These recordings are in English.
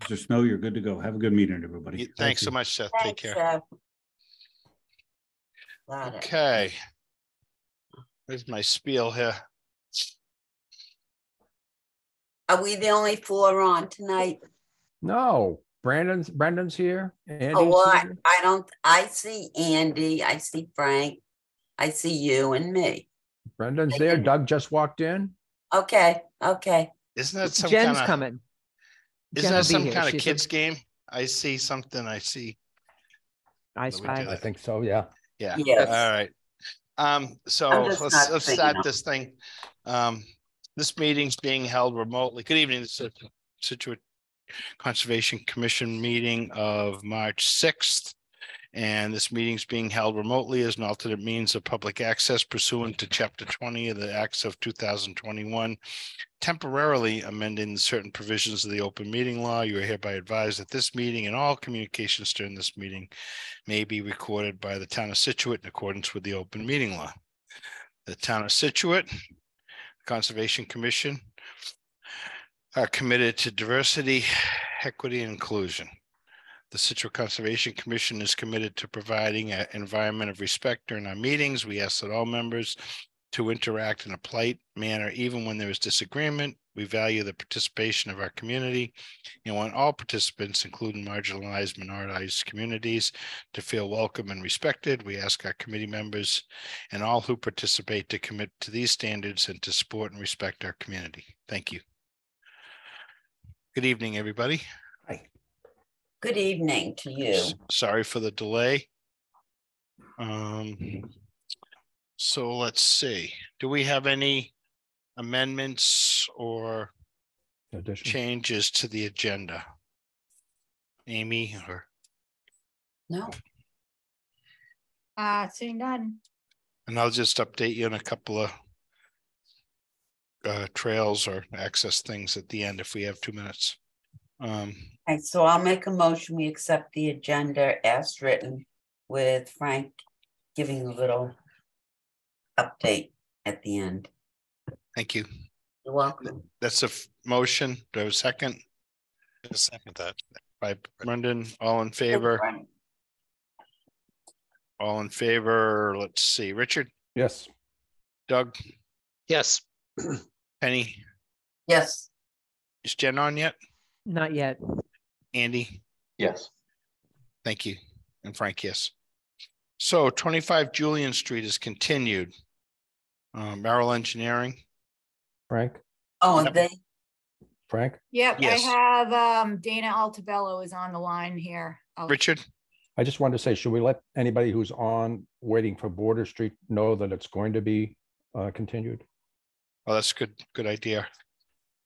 Mr. Snow, you're good to go. Have a good meeting, everybody. Thanks so much, Seth. Take care. Seth. Okay. Here's my spiel here. Are we the only 4 on tonight? No, Brendan's here. Andy's Oh, well, here. I see Andy, I see Frank, I see you and me. Brendan's there. Doug just walked in. Okay. Isn't that some Jen's kind of coming. isn't that some kind of kids game? I see something. I see. I spy. I think so. Yeah. Yeah. Yes. All right. So let's start this thing. This meeting's being held remotely. Good evening. This is Scituate Conservation Commission meeting of March 6th. And this meeting's being held remotely as an alternate means of public access pursuant to Chapter 20 of the Acts of 2021, temporarily amending certain provisions of the open meeting law. You are hereby advised that this meeting and all communications during this meeting may be recorded by the town of Scituate in accordance with the open meeting law. The town of Scituate Conservation Commission are committed to diversity, equity, and inclusion. The Scituate Conservation Commission is committed to providing an environment of respect during our meetings. We ask that all members to interact in a polite manner, even when there is disagreement. We value the participation of our community and want all participants, including marginalized, minoritized communities, to feel welcome and respected. We ask our committee members and all who participate to commit to these standards and to support and respect our community. Thank you. Good evening, everybody. Hi. Good evening to you. Sorry for the delay. So let's see. Do we have any amendments or changes to the agenda? Amy or? No. Seeing none. And I'll just update you on a couple of trails or access things at the end if we have 2 minutes. Okay, so I'll make a motion. We accept the agenda as written with Frank giving a little update at the end. Thank you. You're welcome. That's a motion. Do I have a second? I'll second that. By Brendan, all in favor? All in favor. Let's see. Richard? Yes. Doug? Yes. Penny? Yes. Is Jen on yet? Not yet. Andy? Yes. Thank you. And Frank, yes. So 25 Julian Street is continued. Merrill Engineering. Frank? Oh, Yep. they. Frank? Yep, Yes. I have Dana Altabello is on the line here. Richard? I just wanted to say, should we let anybody who's on waiting for Border Street know that it's going to be continued? Oh, that's good idea.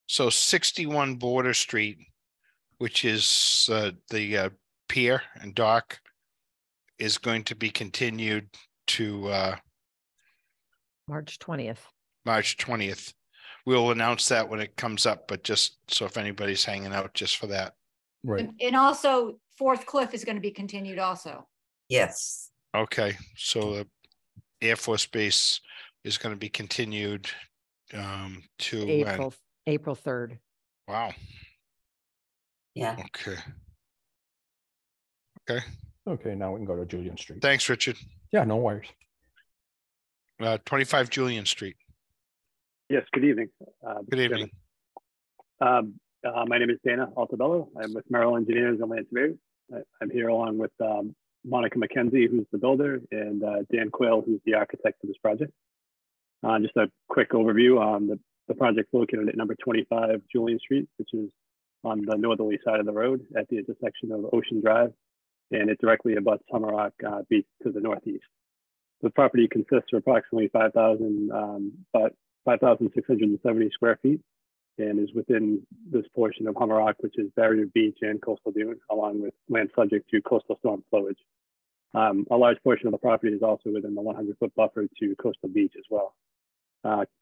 So 61 Border Street, which is the pier and dock, is going to be continued to March 20th. March 20th. We'll announce that when it comes up, but just so if anybody's hanging out just for that. Right. And also Fourth Cliff is going to be continued also. Yes. Okay, so the Air Force Base is going to be continued to when? April 3rd. Wow. Yeah. Okay, now we can go to Julian Street. Thanks, Richard. Yeah, no worries. 25 Julian Street. Yes, good evening. Good evening. My name is Dana Altabello. I'm with Merrill Engineers and Land Surveyors. I'm here along with Monica McKenzie, who's the builder, and Dan Quayle, who's the architect for this project. Just a quick overview on the project located at number 25 Julian Street, which is on the northerly side of the road at the intersection of Ocean Drive, and it directly abuts Hummerock Beach to the northeast. The property consists of approximately 5,670 square feet and is within this portion of Hummerock, which is Barrier Beach and Coastal Dune, along with land subject to coastal storm flowage. A large portion of the property is also within the 100-foot buffer to Coastal Beach as well.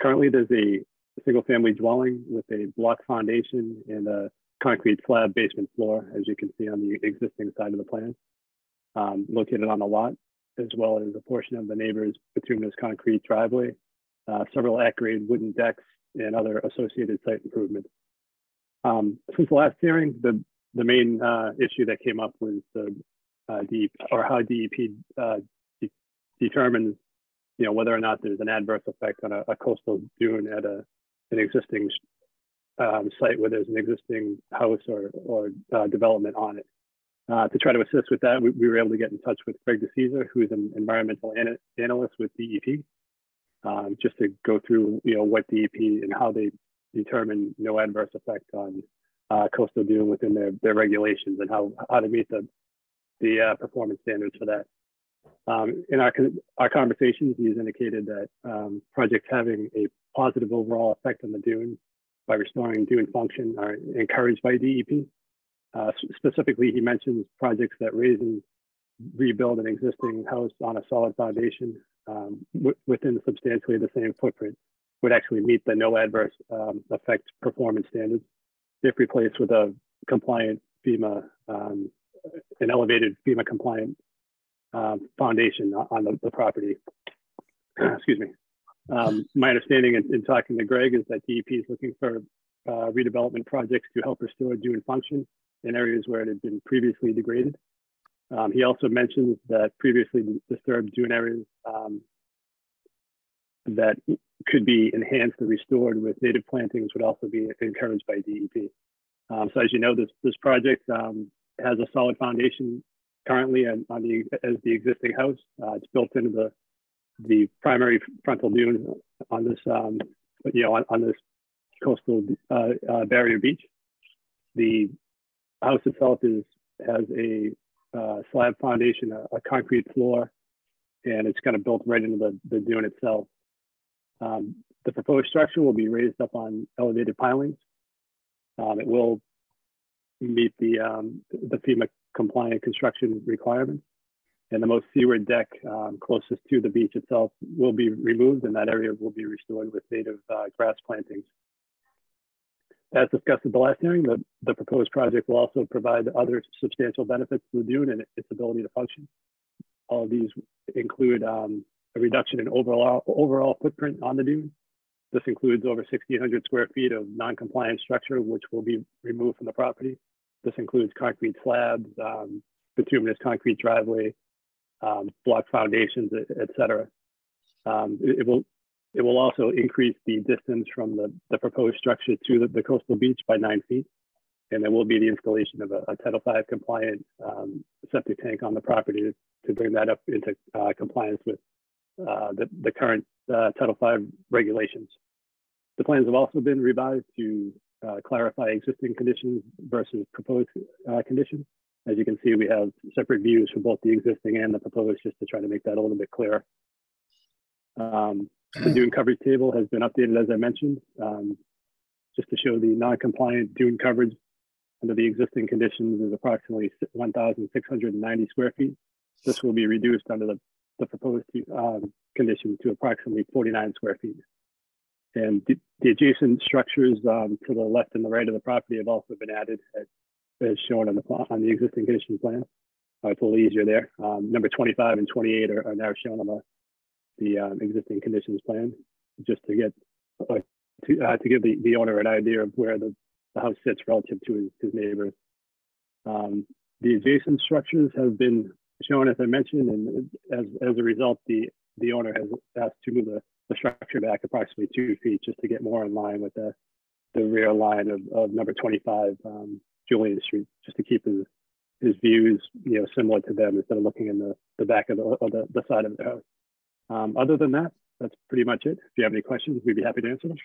Currently, there's a single-family dwelling with a block foundation and a concrete slab basement floor, as you can see on the existing side of the plan, located on the lot, as well as a portion of the neighbor's bituminous concrete driveway, several at-grade wooden decks, and other associated site improvements. Since the last hearing, the the main issue that came up was the how DEP determines, you know, whether or not there's an adverse effect on a coastal dune at an existing site where there's an existing house or development on it. To try to assist with that, we were able to get in touch with Greg DeCesar, who is an environmental analyst with DEP, just to go through, you know, what DEP and how they determine no adverse effect on coastal dune within their regulations, and how to meet the performance standards for that. In our conversations, he's indicated that projects having a positive overall effect on the dune by restoring dune function are encouraged by DEP. Specifically, he mentions projects that raise and rebuild an existing house on a solid foundation within substantially the same footprint would actually meet the no adverse effect performance standards if replaced with a compliant FEMA, an elevated FEMA compliant foundation on the property. Excuse me. My understanding in talking to Greg is that DEP is looking for redevelopment projects to help restore dune function in areas where it had been previously degraded. He also mentions that previously disturbed dune areas that could be enhanced or restored with native plantings would also be encouraged by DEP. So as you know, this project has a solid foundation currently as the existing house. It's built into the primary frontal dune on this, you know, on this coastal barrier beach. The house itself has a slab foundation, a concrete floor, and it's kind of built right into the dune itself. The proposed structure will be raised up on elevated pilings. It will meet the FEMA compliant construction requirements, and the most seaward deck closest to the beach itself will be removed, and that area will be restored with native grass plantings. As discussed at the last hearing, the proposed project will also provide other substantial benefits to the dune and its ability to function. All of these include a reduction in overall footprint on the dune. This includes over 1,600 square feet of non-compliant structure, which will be removed from the property. This includes concrete slabs, bituminous concrete driveway, block foundations, et cetera. It will also increase the distance from the proposed structure to the coastal beach by 9 feet. And there will be the installation of a Title V compliant septic tank on the property to bring that up into compliance with the current Title V regulations. The plans have also been revised to clarify existing conditions versus proposed conditions. As you can see, we have separate views for both the existing and the proposed, just to try to make that a little bit clearer. The dune coverage table has been updated, as I mentioned, just to show the non-compliant dune coverage under the existing conditions is approximately 1,690 square feet. This will be reduced under the proposed condition to approximately 49 square feet. And the adjacent structures to the left and the right of the property have also been added as shown on the existing condition plan. It's a little easier there. Number 25 and 28 are now shown on the existing conditions plan, just to get to give the owner an idea of where the house sits relative to his neighbors. The adjacent structures have been shown, as I mentioned, and as a result, the owner has asked to move the structure back approximately 2 feet, just to get more in line with the rear line of number 25 Julian Street, just to keep his views, you know, similar to them instead of looking in the back of the side of the house. Other than that, that's pretty much it. If you have any questions, we'd be happy to answer them.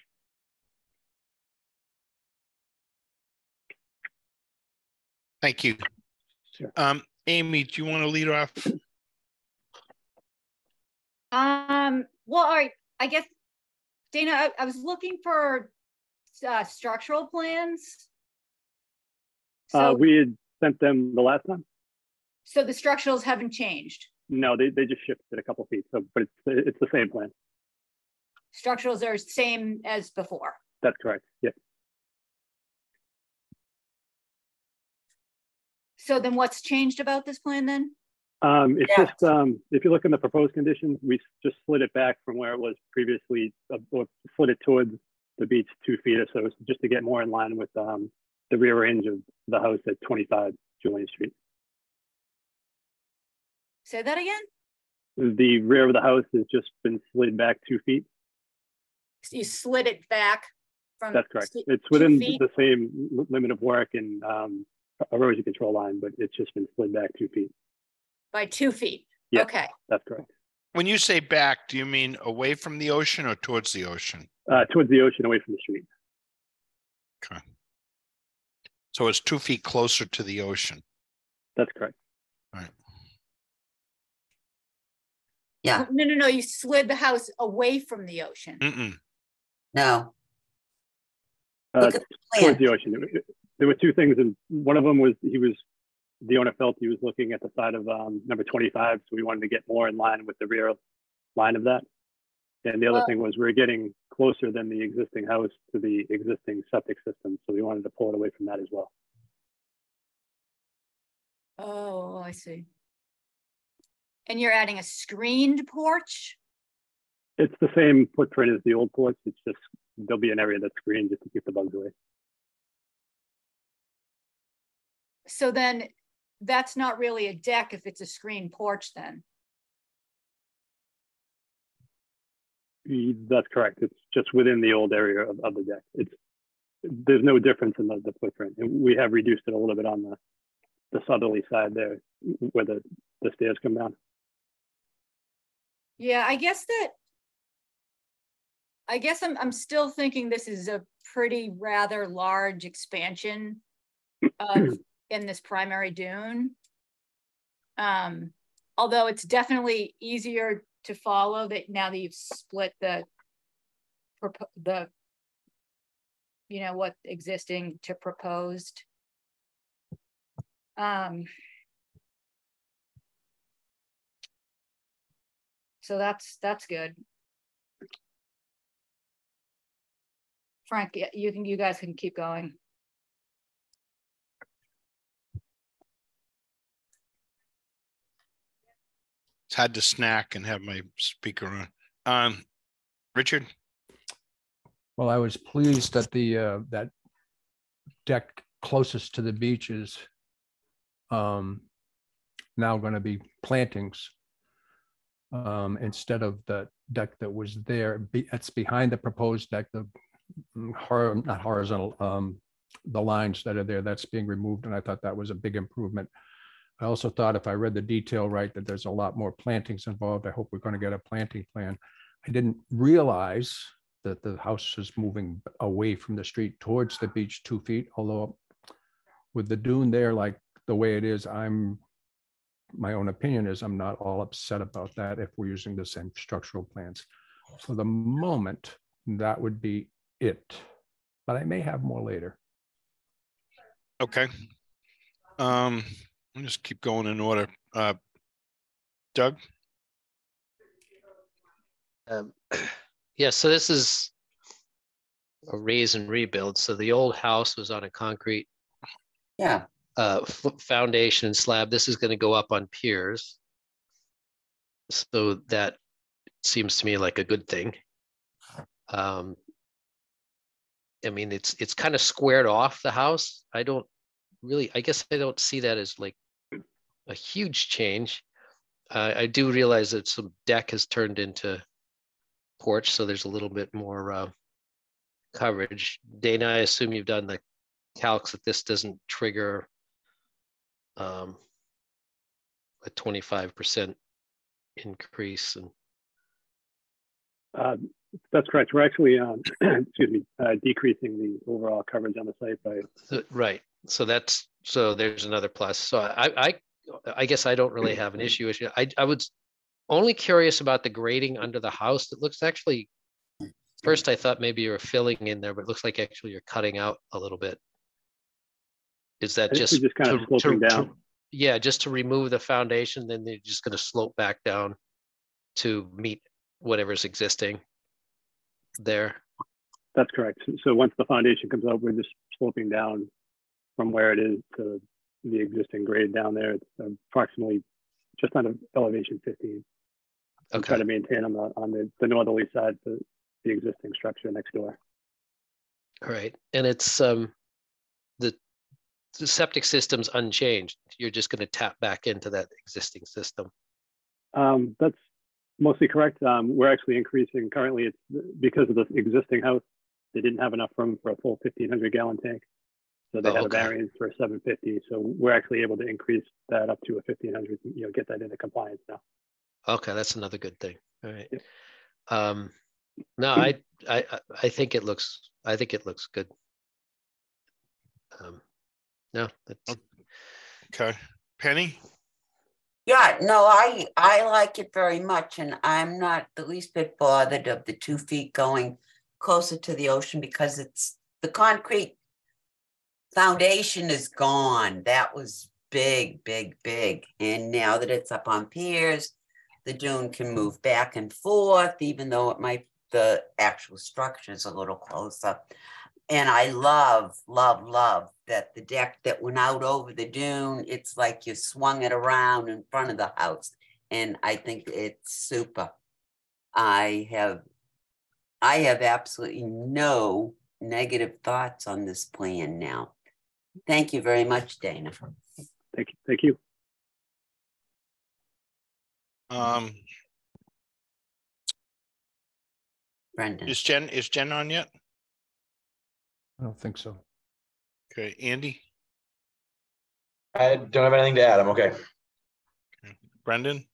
Thank you. Sure. Amy, do you want to lead off? Well, all right. I guess, Dana, I was looking for structural plans. So, we had sent them the last time. so the structurals haven't changed. No, they just shifted a couple feet. So, but it's the same plan. Structurals are same as before. That's correct. Yep. So then what's changed about this plan then? It's just, if you look in the proposed conditions, we just slid it back from where it was previously, or slid it towards the beach 2 feet or so, just to get more in line with the rear range of the house at 25 Julian Street. Say that again? The rear of the house has just been slid back 2 feet. You slid it back from. That's correct. 2 It's within feet? the same limit of work and erosion control line, but it's just been slid back 2 feet. By 2 feet. Yeah. Okay. That's correct. When you say back, do you mean away from the ocean or towards the ocean? Towards the ocean, away from the street. Okay. So it's 2 feet closer to the ocean. That's correct. All right. Yeah, No. You slid the house away from the ocean. Mm-mm. no. Look at the Towards the plan. ocean. There were 2 things, and one of them was the owner felt he was looking at the side of number 25, so we wanted to get more in line with the rear line of that. And the other thing was we were getting closer than the existing house to the existing septic system, so we wanted to pull it away from that as well. Oh, I see. And you're adding a screened porch? It's the same footprint as the old porch. It's just there'll be an area that's screened just to keep the bugs away. So then that's not really a deck if it's a screened porch then. That's correct. It's just within the old area of the deck. There's no difference in the footprint. And we have reduced it a little bit on the southerly side there where the stairs come down. Yeah, I guess I'm still thinking this is a pretty rather large expansion in this primary dune. Although it's definitely easier to follow that now that you've split the what existing to proposed. So that's good. Frank, you guys can keep going. Had to snack and have my speaker on. Richard? Well, I was pleased that the that deck closest to the beach is now going to be plantings instead of the deck that was there. It's behind the proposed deck, the not horizontal, the lines that are there, that's being removed, and I thought that was a big improvement. I also thought, if I read the detail right, that there's a lot more plantings involved. I hope we're going to get a planting plan. I didn't realize that the house is moving away from the street towards the beach 2 feet, although with the dune there, like the way it is, my own opinion is I'm not all upset about that if we're using the same structural plans. For the moment, that would be it, but I may have more later. Okay. I'll just keep going in order. Doug? Yeah, so this is a raise and rebuild. So the old house was on a concrete foundation slab. This is going to go up on piers. So that seems to me like a good thing. I mean, it's kind of squared off the house. I guess I don't see that as like a huge change. I do realize that some deck has turned into porch, so there's a little bit more coverage. Dana, I assume you've done the calcs that this doesn't trigger a 25% increase. And that's correct. We're actually decreasing the overall coverage on the site by right. So there's another plus. So I guess I don't really have an issue. I was only curious about the grading under the house. It looks actually, first I thought maybe you were filling in there, but it looks like actually you're cutting out a little bit. Is that just kind of sloping down? Yeah, just to remove the foundation, then they're just going to slope back down to meet whatever's existing there. That's correct. So once the foundation comes up, we're just sloping down from where it is to the existing grade down there. It's approximately just under elevation 15. Okay. Try to maintain on the northerly side the existing structure next door. All right, and it's the the septic system's unchanged. You're just going to tap back into that existing system. That's mostly correct. We're actually increasing currently. It's because of the existing house. They didn't have enough room for a full 1,500 gallon tank. So they had a variance for 750. So we're actually able to increase that up to a 1,500, get that into compliance now. Okay, that's another good thing. All right. Yep. No, I think it looks good. No, that's Okay. Penny? Yeah, no, I like it very much, and I'm not the least bit bothered of the 2 feet going closer to the ocean because it's the concrete foundation is gone. That was big, big, big. And now that it's up on piers, the dune can move back and forth, even though the actual structure is a little closer. And I love, love, love that the deck that went out over the dune, it's like you swung it around in front of the house. And I think it's super. I have absolutely no negative thoughts on this plan now. Thank you very much, Dana. Thank you. Thank you. Brendan. Is Jen on yet? I don't think so. Okay, Andy? I don't have anything to add. I'm okay. Brendan?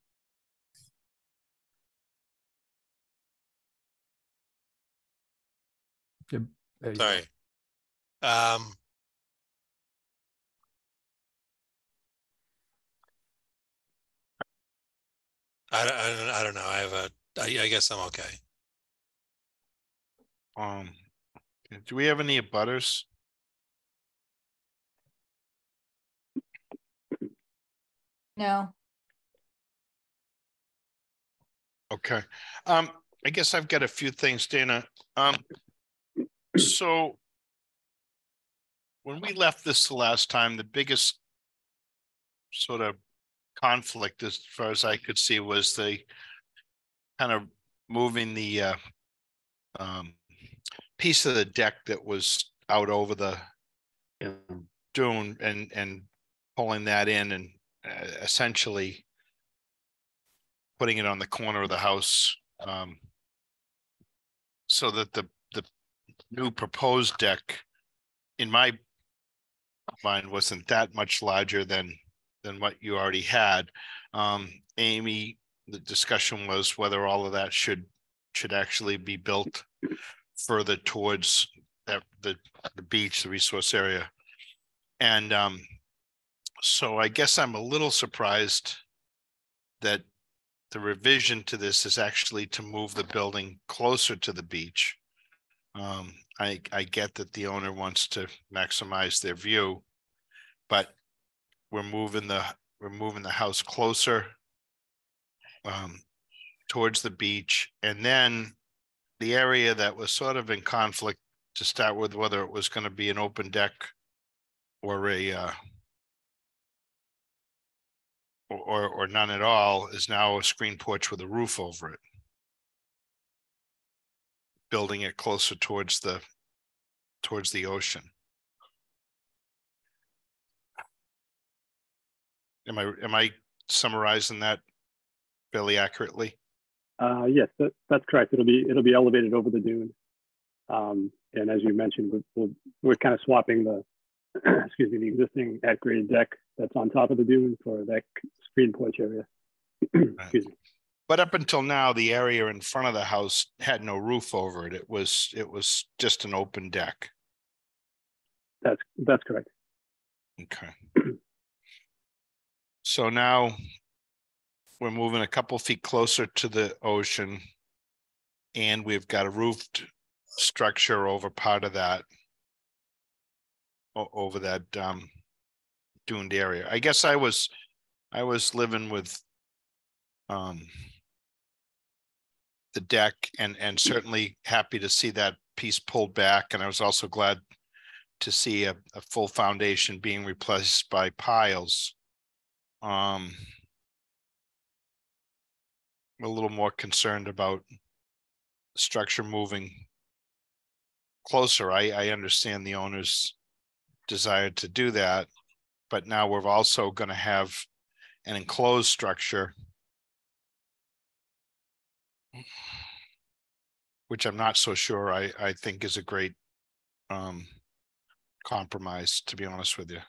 There you go. Sorry. I don't know. I guess I'm okay. Do we have any abutters? No. Okay. I guess I've got a few things, Dana. So when we left this the last time, the biggest sort of conflict, as far as I could see, was the kind of moving the piece of the deck that was out over the dune and pulling that in and essentially putting it on the corner of the house, so that the new proposed deck, in my mind, wasn't that much larger than what you already had. Amy, the discussion was whether all of that should actually be built further towards the beach, the resource area. And so I guess I'm a little surprised that the revision to this is actually to move the building closer to the beach. I get that the owner wants to maximize their view, but we're moving the house closer towards the beach, and then the area that was sort of in conflict to start with, whether it was going to be an open deck or or none at all, is now a screen porch with a roof over it, building it closer towards the ocean. Am I summarizing that fairly accurately? Yes, that's correct. It'll be elevated over the dune, and as you mentioned, we're kind of swapping the the existing at-grade deck that's on top of the dune for that screen porch area. Excuse me. But up until now, the area in front of the house had no roof over it. It was just an open deck. That's correct. Okay. So now we're moving a couple feet closer to the ocean, and we've got a roofed structure over part of that, over that duned area. I guess I was living with the deck and certainly happy to see that piece pulled back. And I was also glad to see a full foundation being replaced by piles. I'm a little more concerned about structure moving closer. I understand the owner's desired to do that, but now we're also going to have an enclosed structure, which I'm not so sure I think is a great compromise, to be honest with you.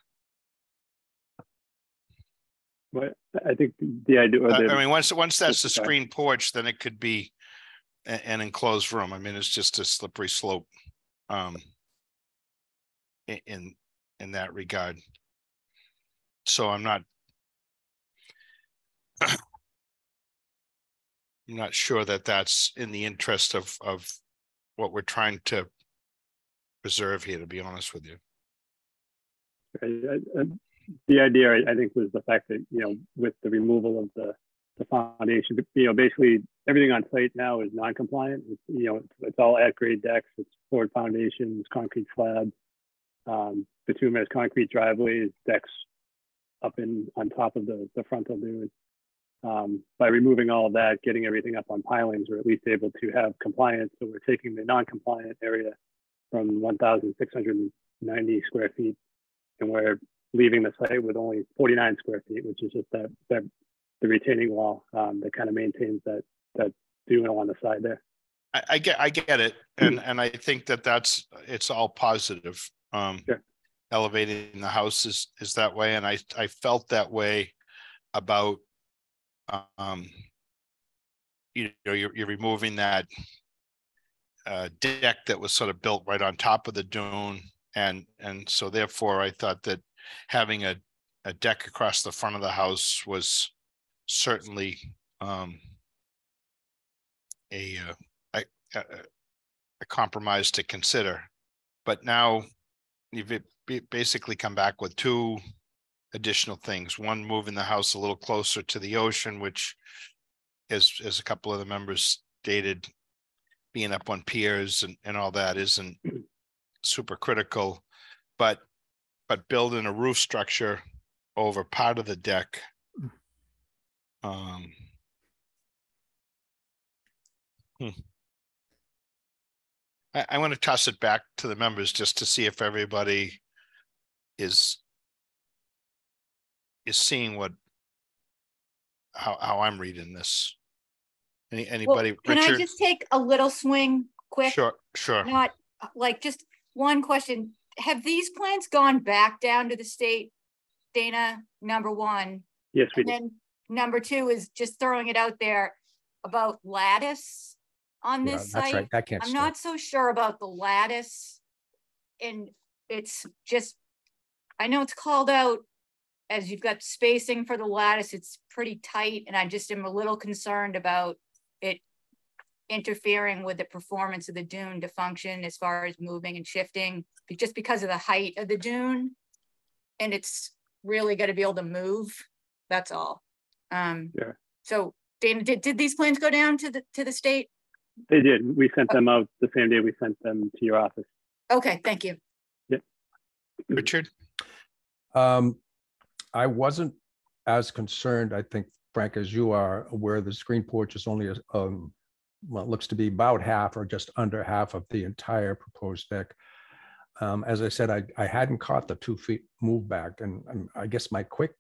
But I think the idea. I mean, once that's the screen porch, then it could be an enclosed room. I mean, it's just a slippery slope in that regard. So I'm not sure that that's in the interest of what we're trying to preserve here, to be honest with you. The idea, I think, was the fact that, you know, with the removal of the foundation, you know, basically everything on site now is non-compliant. You know, it's all at-grade decks, it's poured foundations, concrete slabs, bituminous concrete driveways, decks up on top of the frontal dune. By removing all of that, getting everything up on pilings, we're at least able to have compliance. So we're taking the non-compliant area from 1,690 square feet, and we're leaving the site with only 49 square feet, which is just the retaining wall that kind of maintains that dune on the side there. I get it, and I think it's all positive. Sure. Elevating the house is that way, and I felt that way about you know, you're removing that deck that was sort of built right on top of the dune, and so therefore I thought that having a deck across the front of the house was certainly a compromise to consider. But now you've basically come back with two additional things. One, moving the house a little closer to the ocean, which, as a couple of the members stated, being up on piers and all that isn't super critical, but building a roof structure over part of the deck. I want to toss it back to the members just to see if everybody is seeing how I'm reading this. Anybody? Well, can Richard? I just take a little swing quick? Sure. Not like just one question. Have these plans gone back down to the state, Dana? Number one. Yes, we did. And then number two is just throwing it out there about lattice on this site. That's right. That can't I'm stay. not so sure about the lattice. And it's just, I know it's called out as you've got spacing for the lattice, it's pretty tight. And I just am a little concerned about it interfering with the performance of the dune to function as far as moving and shifting, just because of the height of the dune. And it's really got to be able to move. That's all. Yeah. So Dana, did these plans go down to the state? They did. We sent them out the same day we sent them to your office. Okay, thank you. Yeah. Richard? I wasn't as concerned, I think, Frank, as you are, where the screen porch is only, well, it looks to be about half or just under half of the entire proposed deck. As I said, I hadn't caught the 2 feet move back, and I guess my quick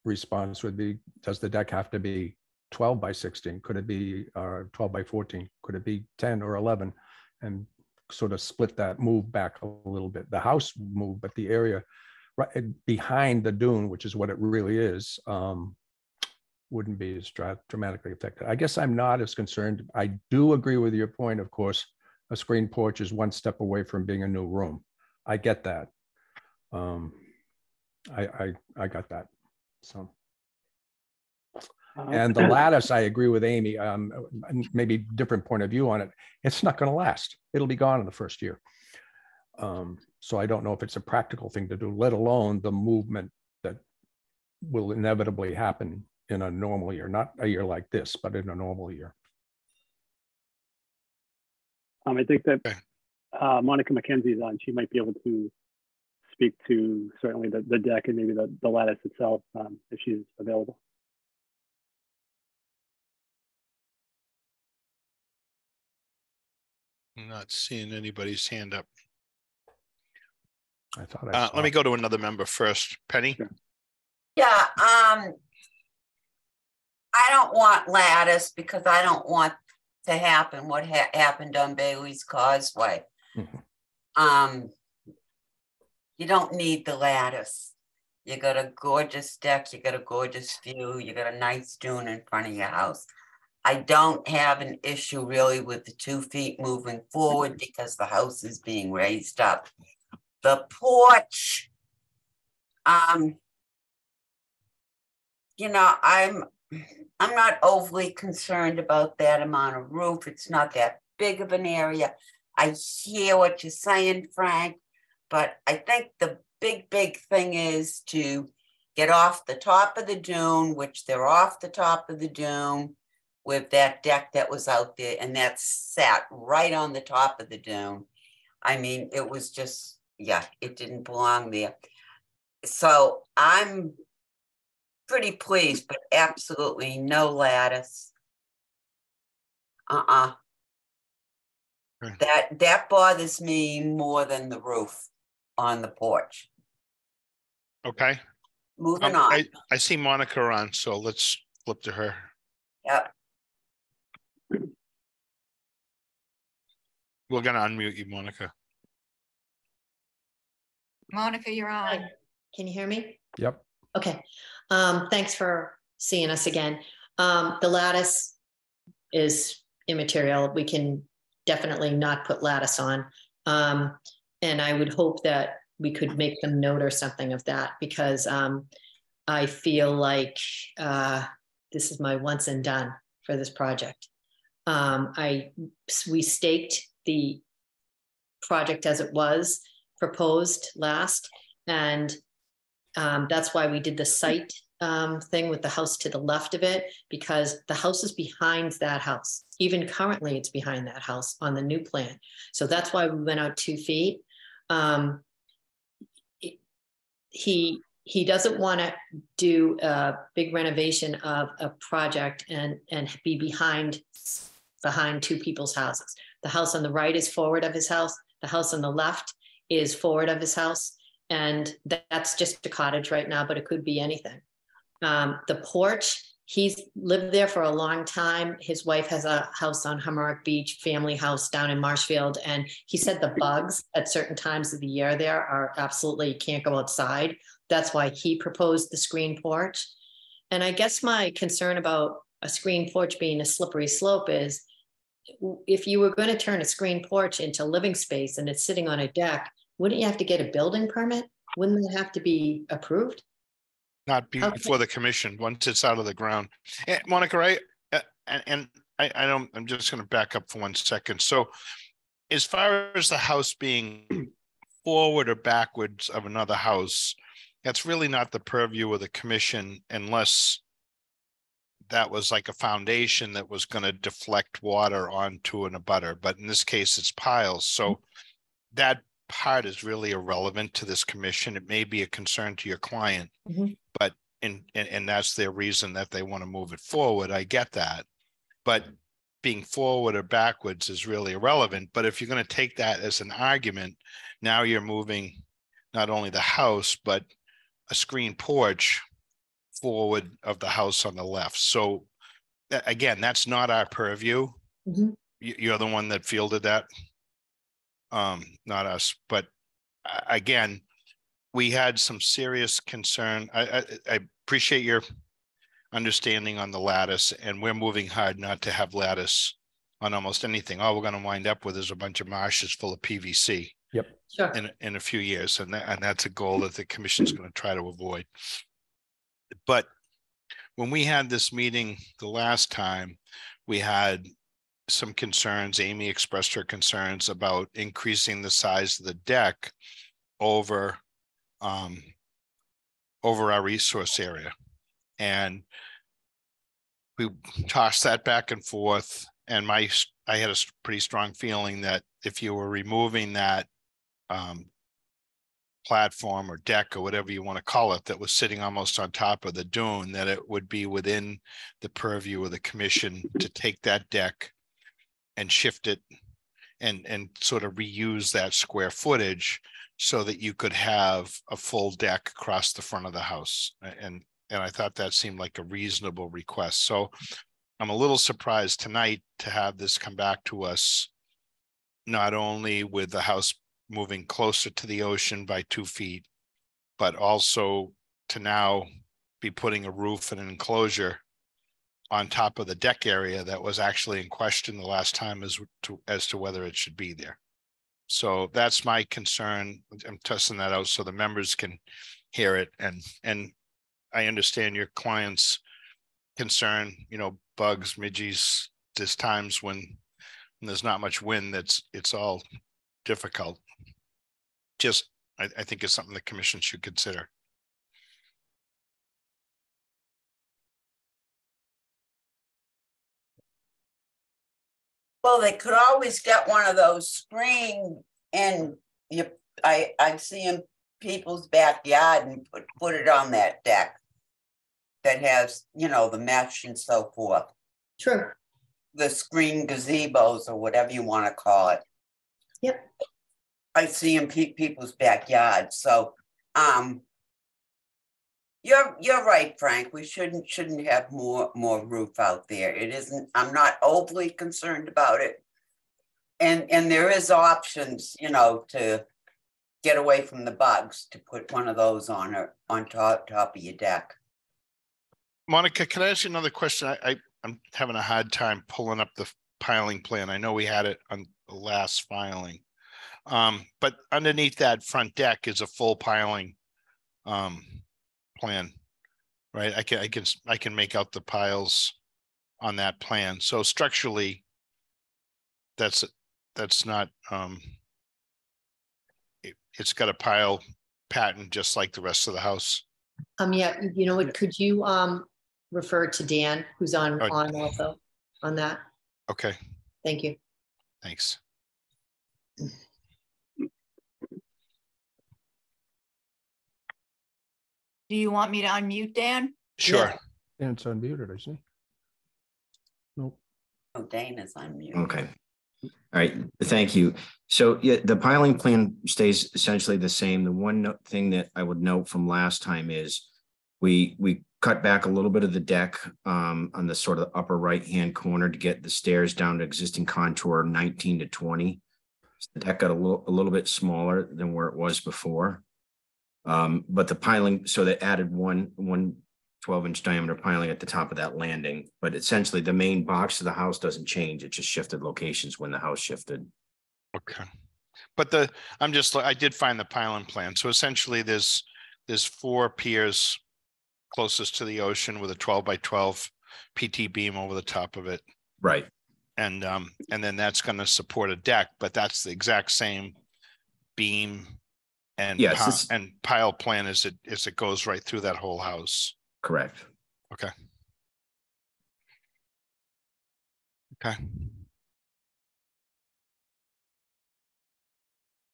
response would be, does the deck have to be 12 by 16? Could it be 12 by 14? Could it be 10 or 11? And sort of split that move back a little bit. The house moved, but the area right behind the dune, which is what it really is, wouldn't be as dramatically affected. I guess I'm not as concerned. I do agree with your point, of course. A screen porch is one step away from being a new room. I get that. I got that. So, and the lattice, I agree with Amy. Maybe different point of view on it. It's not going to last. It'll be gone in the first year. So I don't know if it's a practical thing to do, let alone the movement that will inevitably happen in a normal year, not a year like this, but in a normal year. I think that Monica McKenzie's on. She might be able to speak to certainly the deck and maybe the lattice itself if she's available. I'm not seeing anybody's hand up. I thought I saw. Let me go to another member first. Penny? Sure. Yeah, I don't want lattice because I don't want to happen what happened on Bailey's Causeway. Mhm. You don't need the lattice. You got a gorgeous deck, you got a gorgeous view, you got a nice dune in front of your house. I don't have an issue really with the 2 feet moving forward because the house is being raised up. The porch, you know, I'm not overly concerned about that amount of roof. It's not that big of an area. I hear what you're saying, Frank, but I think the big thing is to get off the top of the dune, which they're off the top of the dune with that deck that was out there, and that sat right on the top of the dune. I mean, it was just, yeah, it didn't belong there. So I'm pretty pleased, but absolutely no lattice. Okay. That bothers me more than the roof on the porch. Okay. Moving on. I see Monica on, so let's flip to her. Yep. We're gonna unmute you, Monica. Monica, you're on. Hi, can you hear me? Yep. Okay, thanks for seeing us again. The lattice is immaterial. We can definitely not put lattice on. And I would hope that we could make them note or something of that, because I feel like this is my once and done for this project. We staked the project as it was proposed last, and that's why we did the site thing with the house to the left of it, because the house is behind that house. Even currently it's behind that house on the new plan. So that's why we went out 2 feet. He doesn't want to do a big renovation of a project and be behind 2 people's houses. The house on the right is forward of his house. The house on the left is forward of his house. And that's just a cottage right now, but it could be anything. The porch, he's lived there for a long time. His wife has a house on Hummerock Beach, family house down in Marshfield. And he said the bugs at certain times of the year there are absolutely can't go outside. That's why he proposed the screen porch. And I guess my concern about a screen porch being a slippery slope is, if you were going to turn a screen porch into living space and it's sitting on a deck, wouldn't you have to get a building permit? Wouldn't it have to be approved? Not before the commission, once it's out of the ground. Monica, right? I'm just going to back up for 1 second. So as far as the house being forward or backwards of another house, that's really not the purview of the commission, unless that was like a foundation that was going to deflect water onto an abutter. But in this case, it's piles. So that part is really irrelevant to this commission. It may be a concern to your client, but and that's their reason that they want to move it forward. I get that, but being forward or backwards is really irrelevant. But if you're going to take that as an argument, now you're moving not only the house, but a screen porch forward of the house on the left. So again, that's not our purview. You're the one that fielded that. Not us, but again, we had some serious concern. I appreciate your understanding on the lattice, and we're moving hard not to have lattice on almost anything. All we're going to wind up with is a bunch of marshes full of PVC. Yep. Sure. In a few years, and that's a goal that the commission's going to try to avoid. But when we had this meeting the last time, we had some concerns. Amy expressed her concerns about increasing the size of the deck over our resource area, and we tossed that back and forth. And I had a pretty strong feeling that if you were removing that platform or deck or whatever you want to call it, that was sitting almost on top of the dune, that it would be within the purview of the commission to take that deck and shift it and sort of reuse that square footage so that you could have a full deck across the front of the house. And I thought that seemed like a reasonable request. So I'm a little surprised tonight to have this come back to us, not only with the house moving closer to the ocean by 2 feet, but also to now be putting a roof and an enclosure on top of the deck area that was actually in question the last time as to whether it should be there. So that's my concern. I'm testing that out so the members can hear it. And I understand your client's concern, you know, bugs, midges. There's times when there's not much wind, it's all difficult. Just, I think it's something the commission should consider. Well, they could always get one of those screen and I see in people's backyard and put it on that deck that has, you know, the mesh and so forth. True. The screen gazebos or whatever you want to call it. Yep. I see in people's backyard. So you're right, Frank. We shouldn't have more roof out there. It isn't, I'm not overly concerned about it. And there is options, you know, to get away from the bugs, to put one of those on top of your deck. Monica, can I ask you another question? I'm having a hard time pulling up the piling plan. I know we had it on the last filing. But underneath that front deck is a full piling plan, right? I can make out the piles on that plan. So structurally, that's not it's got a pile pattern just like the rest of the house. Yeah, you know what, could you refer to Dan, who's on also on that? Okay. Thank you. Thanks. Do you want me to unmute Dan? Sure. And it's unmuted, I see. Nope. Oh, Dana's unmuted. Okay. All right. Thank you. So yeah, the piling plan stays essentially the same. The one thing that I would note from last time is we cut back a little bit of the deck on the sort of upper right-hand corner to get the stairs down to existing contour 19 to 20. So the deck got a little bit smaller than where it was before. But the piling, so they added one 12-inch diameter piling at the top of that landing. But essentially the main box of the house doesn't change. It just shifted locations when the house shifted. Okay. But I did find the piling plan. So essentially there's 4 piers closest to the ocean with a 12 by 12 PT beam over the top of it. Right. And then that's going to support a deck, but that's the exact same beam and yes, and pile plan as it goes right through that whole house. Correct. Okay. Okay.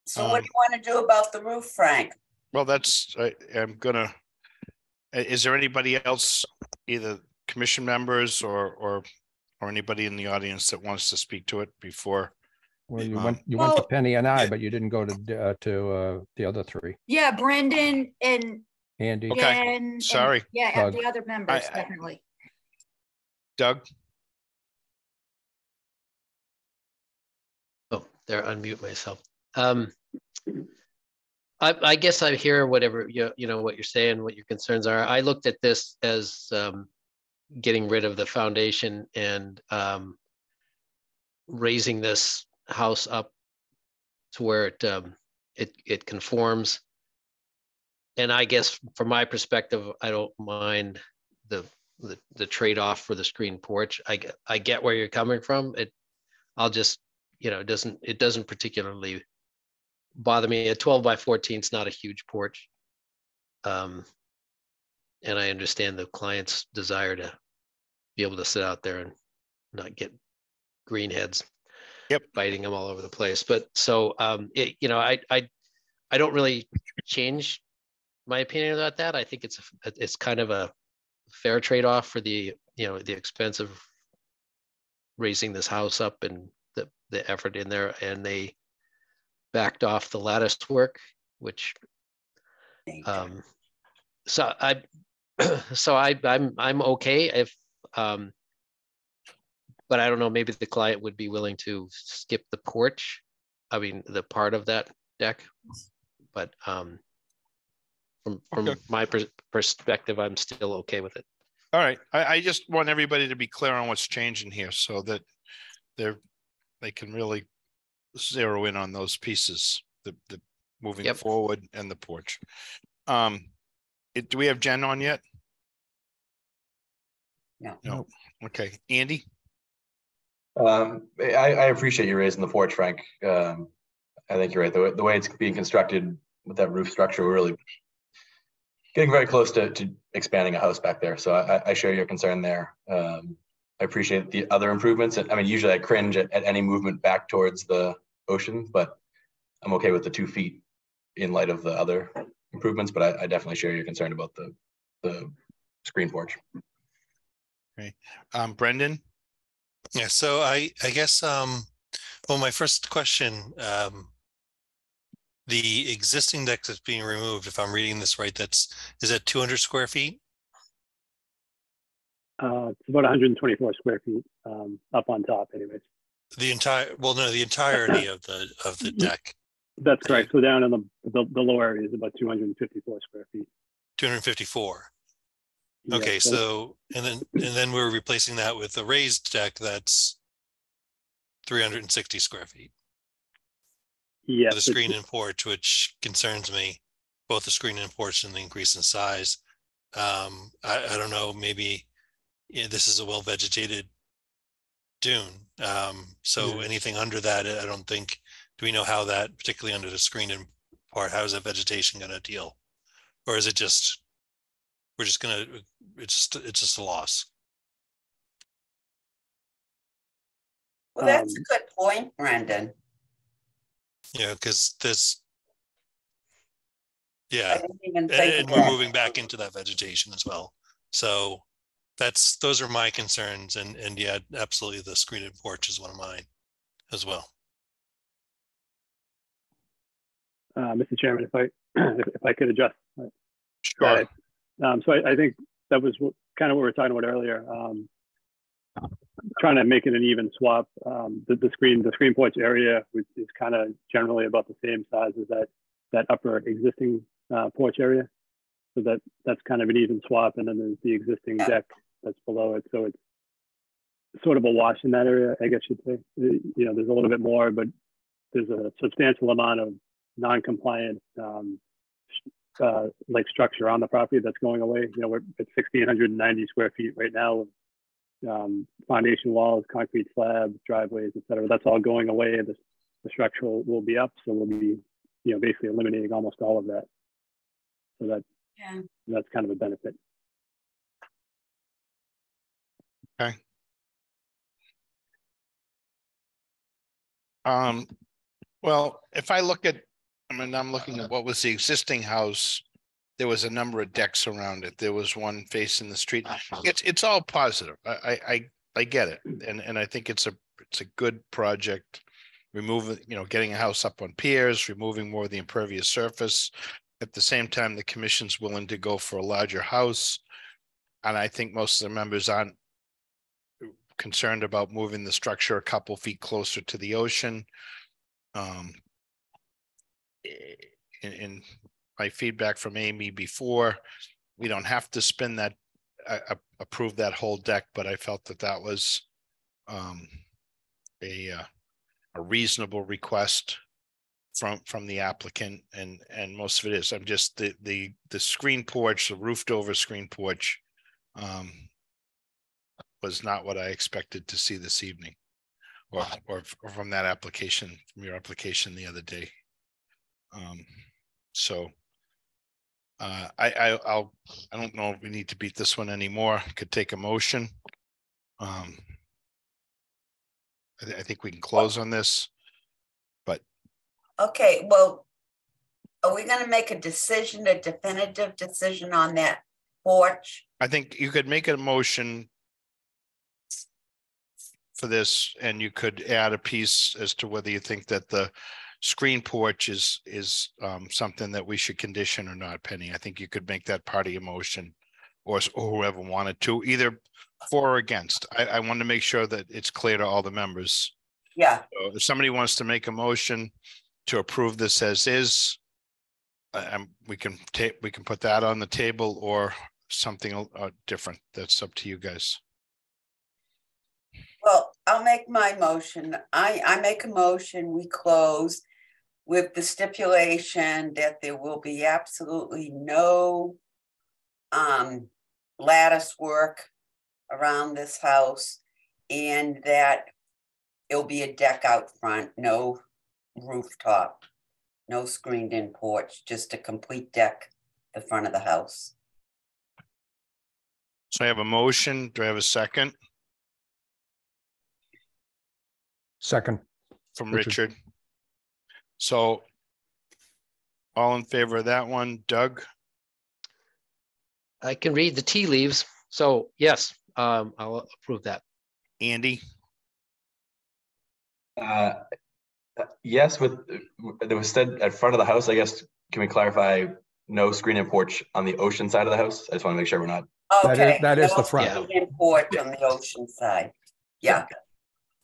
So what do you want to do about the roof, Frank? Well, is there anybody else, either commission members or anybody in the audience that wants to speak to it before? Well, you went to Penny and I, but you didn't go to the other 3. Yeah, Brendan and Andy. Okay. Sorry. Yeah, the other members, definitely. Doug? Oh, there, unmute myself. I guess I hear whatever you know what you're saying, what your concerns are. I looked at this as getting rid of the foundation and raising this house up to where it conforms. And I guess from my perspective, I don't mind the trade-off for the screen porch. I get where you're coming from. I'll just, you know, it doesn't particularly bother me. A 12 by 14 is not a huge porch. And I understand the client's desire to be able to sit out there and not get greenheads biting them all over the place. But so, you know, I don't really change my opinion about that. I think it's kind of a fair trade-off for the expense of raising this house up and the effort in there, and they backed off the lattice work which, Nature. so I'm okay if, but I don't know, maybe the client would be willing to skip the porch. I mean, the part of that deck, but from Okay. my perspective, I'm still okay with it. All right. I just want everybody to be clear on what's changing here so that they can really zero in on those pieces, the moving Yep. forward and the porch. Do we have Jen on yet? No. No. Okay. Andy? I appreciate you raising the porch, Frank. I think you're right. The way it's being constructed with that roof structure, we're really getting very close to expanding a house back there. So I share your concern there. I appreciate the other improvements. I mean, usually I cringe at any movement back towards the ocean, but I'm okay with the 2 feet in light of the other improvements. But I definitely share your concern about the screen porch. Okay. Brendan? Yeah, so I guess, well, my first question, the existing deck that's being removed, if I'm reading this right, is that 200 square feet? It's about 124 square feet up on top anyways. The entirety of the deck. That's correct. So down in the low area is about 254 square feet. 254. Yeah, Okay, so and then we're replacing that with a raised deck that's 360 square feet. Yes, The screen and porch, which concerns me, both the screen and porch and the increase in size. I don't know, maybe this is a well vegetated dune. So anything under that, I don't think, do we know how that, particularly under the screen and part, how is that vegetation going to deal? Or is it just, it's just a loss? Well, that's a good point, Brendan. Yeah, because this, I yeah, didn't even think and of we're that. moving back into that vegetation as well. So those are my concerns, and yeah, absolutely, the screen and porch is one of mine as well. Mr. Chairman, if I could adjust. Sure. So I think that was kind of what we were talking about earlier. Trying to make it an even swap. The screen porch area is kind of generally about the same size as that upper existing porch area. So that's kind of an even swap, and then there's the existing deck that's below it. So it's sort of a wash in that area, I guess you'd say. You know, there's a little bit more, but there's a substantial amount of non-compliant like structure on the property that's going away. You know, we're at 1,690 square feet right now. Foundation walls, concrete slabs, driveways, et cetera. That's all going away. The structure will be up, so we'll be, you know, basically eliminating almost all of that. So that's kind of a benefit. Okay. Well, if I look at, I'm looking at what was the existing house. There was a number of decks around it. There was one facing the street. It's all positive. I get it, and I think it's a good project. Removing, you know, getting a house up on piers, removing more of the impervious surface. At the same time, the commission's willing to go for a larger house, and I think most of the members aren't concerned about moving the structure a couple feet closer to the ocean. In my feedback from Amy before, we don't have to spin that, approve that whole deck, but I felt that was a reasonable request from the applicant, and most of it is. I'm just the screen porch, the roofed over screen porch, was not what I expected to see this evening, or from that application, from your application the other day. So I don't know if we need to beat this one anymore. Could take a motion. I think we can close on this, but. Okay, well, are we going to make a definitive decision on that porch? I think you could make a motion for this, and you could add a piece as to whether you think that the screen porch is something that we should condition or not, Penny. I think you could make that part of your motion, or whoever wanted to, either for or against. I want to make sure that it's clear to all the members. Yeah, So if somebody wants to make a motion to approve this as is, we can put that on the table, or something different. That's up to you guys. well, I'll make my motion. I make a motion, we close with the stipulation that there will be absolutely no lattice work around this house, and that it'll be a deck out front, no rooftop, no screened in porch, just a complete deck, the front of the house. So I have a motion. Do I have a second? Second. From Richard. Richard. So all in favor of that one, Doug? I can read the tea leaves. So yes, I'll approve that. Andy? Yes, with there was said at front of the house, I guess, can we clarify no screen and porch on the ocean side of the house? I just want to make sure we're not. Okay. That is no the front. screened in porch on the ocean side. Yeah,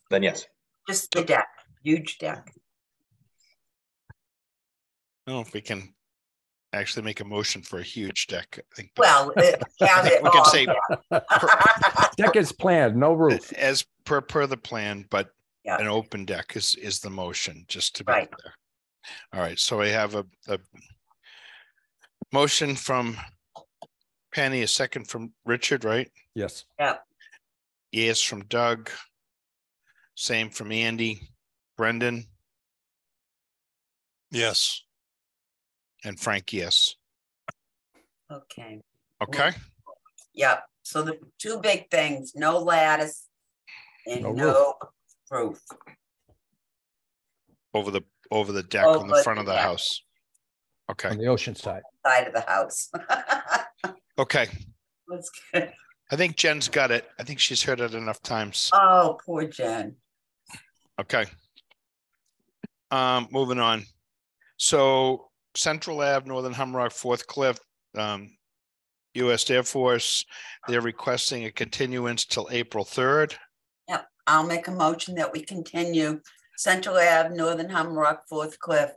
Then yes. just the deck, huge deck. I don't know if we can actually make a motion for a huge deck. I think. Well, have it We can all. say Deck is planned, no roof. as per the plan, but Yeah. an open deck is the motion, just to be Right. clear. All right, so we have a motion from Penny, a second from Richard, right? Yes. Yeah, Yes from Doug. Same from Andy. Brendan Yes. and Frank, yes. okay. Okay, Yeah, so the two big things, no lattice and No no roof. over the deck on the Over front of the the deck. house. Okay, On the ocean side. Side of the house. okay. That's good. I think Jen's got it. I think she's heard it enough times. Oh, poor Jen. Okay. Moving on. So Central Ave, Northern Humrock, Fourth Cliff, U.S. Air Force, they're requesting a continuance till April 3rd. Yep, I'll make a motion that we continue Central Ave, Northern Humrock, Fourth Cliff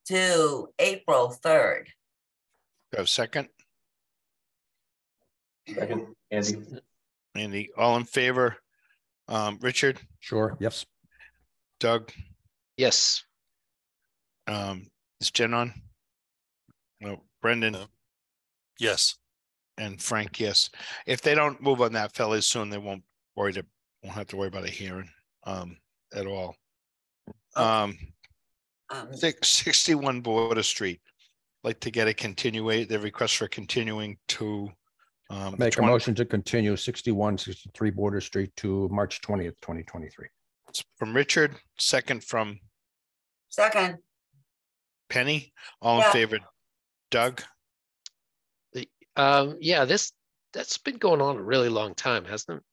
to April 3rd. Do I have a second? Second, Andy. Andy, all in favor? Richard, Sure. Yes. Doug, Yes. is Jen on? No, Brendan Yes. and Frank, yes. If they don't move on that fairly soon, they won't have to worry about a hearing at all. 61 Border Street. Like to get a the request for continuing to Make a motion to continue 6163 Border Street to March 20th, 2023. from Richard, second from Second, Penny. All in Yeah. favor, Doug? Yeah, that's been going on a really long time, hasn't it?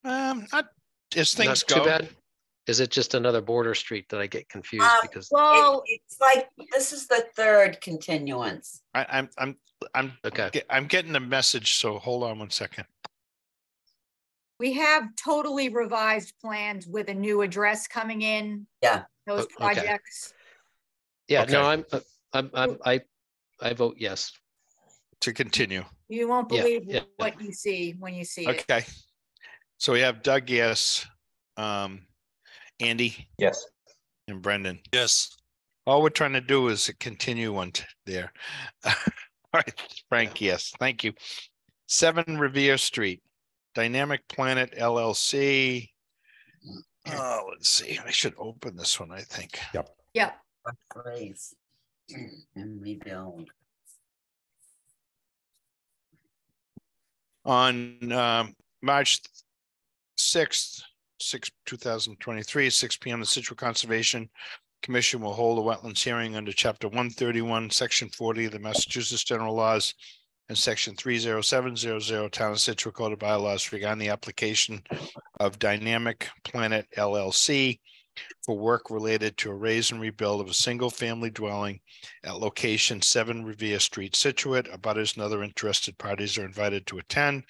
Not as things Not too go. bad. Is it just another border street that I get confused because Well, it's like, this is the third continuance. I'm okay. I'm getting a message, so hold on one second. we have totally revised plans with a new address coming in. Yeah. Those Okay. projects. Yeah, Okay. no, I vote yes. To continue. You won't Yeah, believe yeah. what you see when you see it. Okay. So we have Doug, yes. Andy Yes. and Brendan. Yes. All we're trying to do is continue on there. All right, Frank, yes, thank you. 7 Revere Street, Dynamic Planet LLC. Oh, let's see, I should open this one, I think. Yeah. Phrase. And rebuild. On March 6th, 2023, 6 p.m., the Scituate Conservation Commission will hold a wetlands hearing under Chapter 131, Section 40 of the Massachusetts General Laws and Section 30700 Town of Scituate Code of Bylaws regarding the application of Dynamic Planet LLC for work related to a raise and rebuild of a single-family dwelling at location 7 Revere Street, Scituate. Abutters and other interested parties are invited to attend.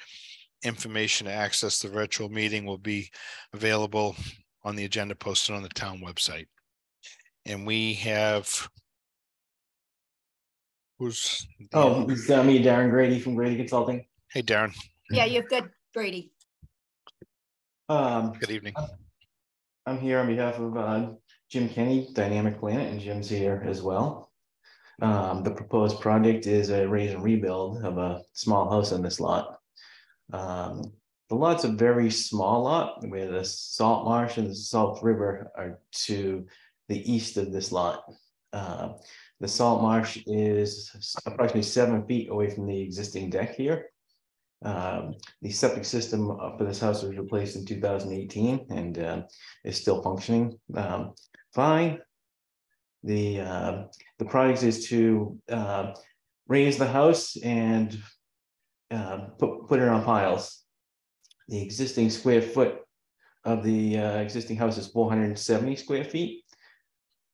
Information to access the virtual meeting will be available on the agenda posted on the town website. And we have, who's? Oh, it's me, Darren Grady from Grady Consulting. Hey, Darren. Yeah, you've got Brady. Good evening. I'm here on behalf of Jim Kenny, Dynamic Planet, and Jim's here as well. The proposed project is a raise and rebuild of a small house on this lot. The lot's a very small lot where the salt marsh and the salt river are to the east of this lot. The salt marsh is approximately 7 feet away from the existing deck here. The septic system for this house was replaced in 2018 and is still functioning fine. The project is to raise the house and put it on piles. The existing square foot of the existing house is 470 square feet.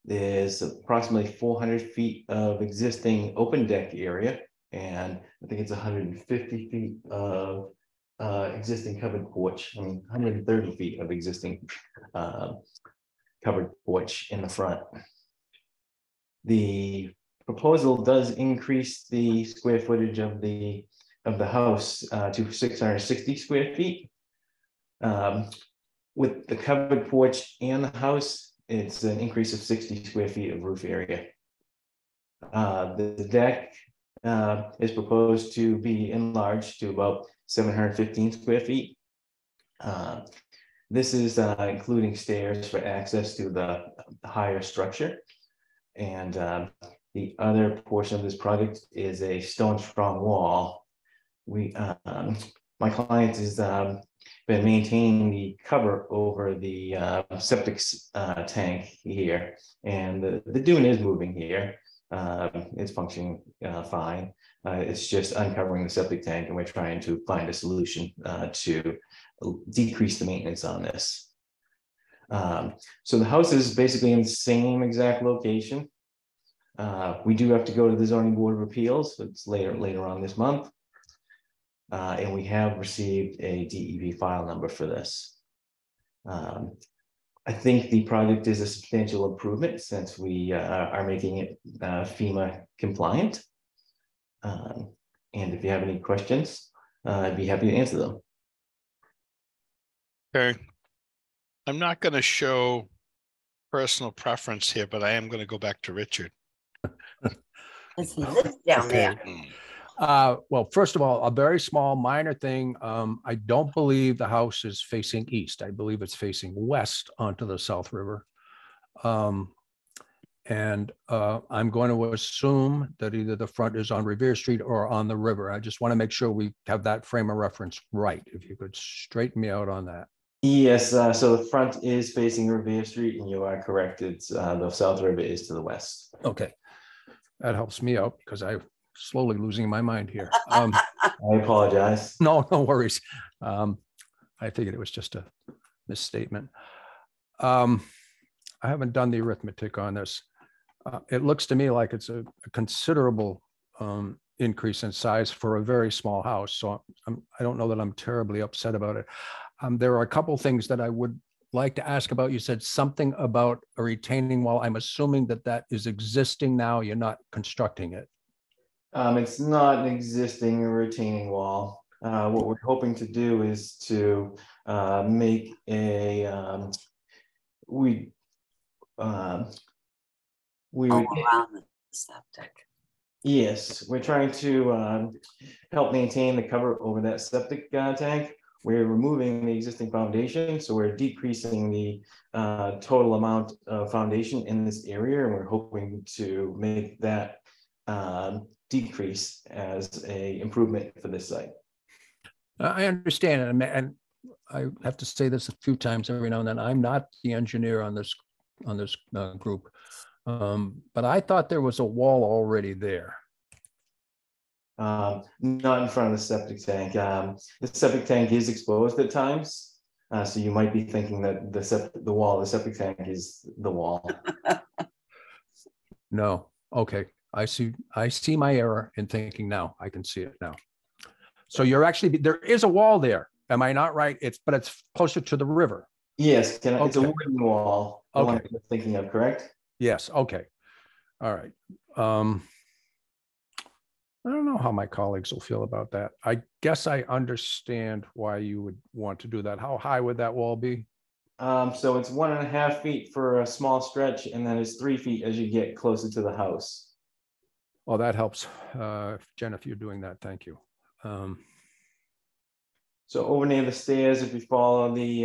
There's approximately 400 feet of existing open deck area, and I think it's 150 feet of existing covered porch. I mean, 130 feet of existing covered porch in the front. The proposal does increase the square footage of the house to 660 square feet. With the covered porch and the house, it's an increase of 60 square feet of roof area. The deck is proposed to be enlarged to about 715 square feet. This is including stairs for access to the higher structure. And the other portion of this project is a stone strong wall. My client has been maintaining the cover over the septic tank here, and the dune is moving here. It's functioning fine. It's just uncovering the septic tank, and we're trying to find a solution to decrease the maintenance on this. So the house is basically in the same exact location. We do have to go to the zoning board of appeals. It's later on this month. And we have received a DEV file number for this. I think the project is a substantial improvement since we are making it FEMA compliant. And if you have any questions, I'd be happy to answer them. Okay. I'm not going to show personal preference here, but I am going to go back to Richard. He lives down there. Well, first of all, a very small minor thing. I don't believe the house is facing east. I believe it's facing west onto the South River. And I'm going to assume that either the front is on Revere Street or on the river. I just want to make sure we have that frame of reference right. If you could straighten me out on that. Yes, so the front is facing Revere Street, and you are correct. It's the South River is to the west. Okay, that helps me out because I'm slowly losing my mind here. I apologize. No worries. I figured it was just a misstatement. I haven't done the arithmetic on this. It looks to me like it's a considerable increase in size for a very small house. So I don't know that I'm terribly upset about it. There are a couple things that I would like to ask about. You said something about a retaining wall. I'm assuming that that is existing now. You're not constructing it. It's not an existing retaining wall. What we're hoping to do is to make a we around the septic. Yes, we're trying to help maintain the cover over that septic tank. We're removing the existing foundation, so we're decreasing the total amount of foundation in this area, and we're hoping to make that decrease as a improvement for this site. I understand, and I have to say this a few times every now and then. I'm not the engineer on this group, but I thought there was a wall already there. Not in front of the septic tank. The septic tank is exposed at times, So you might be thinking that the wall of the septic tank is the wall. No, okay, I see my error in thinking now. I can see it now. So you're actually, there is a wall there. Am I not right? But it's closer to the river. Yes, it's a Okay. wooden wall. The one Okay. you're thinking of, correct? Yes, okay. All right. I don't know how my colleagues will feel about that. I guess I understand why you would want to do that. How high would that wall be? So it's 1.5 feet for a small stretch, and then it's 3 feet as you get closer to the house. Well, that helps. Jen, if you're doing that, thank you. So over near the stairs, if you follow the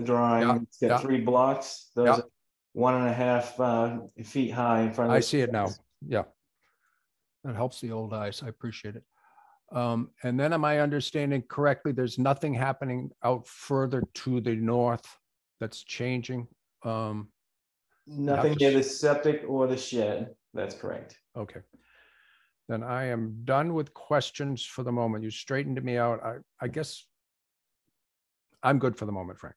drawing, Yeah, it's got yeah. 3 blocks. Those are 1.5 feet high in front of I the see it now. stairs. Yeah. That helps the old eyes. I appreciate it. And then am I understanding correctly? There's nothing happening out further to the north that's changing? Nothing near the septic or the shed. That's correct. Okay. Then I am done with questions for the moment. You straightened me out. I guess I'm good for the moment, Frank.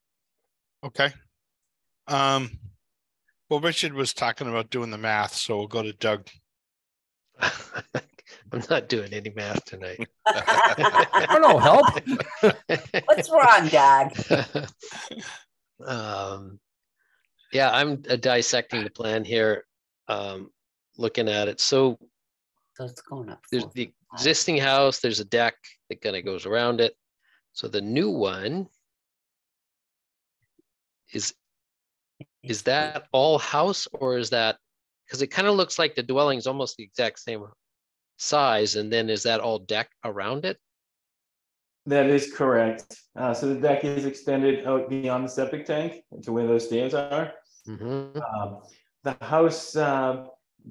Okay. Well, Richard was talking about doing the math, so we'll go to Doug. I'm not doing any math tonight. Oh, no, help. What's wrong, Doug? Yeah, I'm dissecting the plan here, looking at it. So it's going up. There's the existing house, there's a deck that kind of goes around it. So the new one is that all house, or is that, because it kind of looks like the dwelling's almost the exact same size, and then is that all deck around it? That is correct. So the deck is extended out beyond the septic tank to where those stairs are. Mm-hmm. The house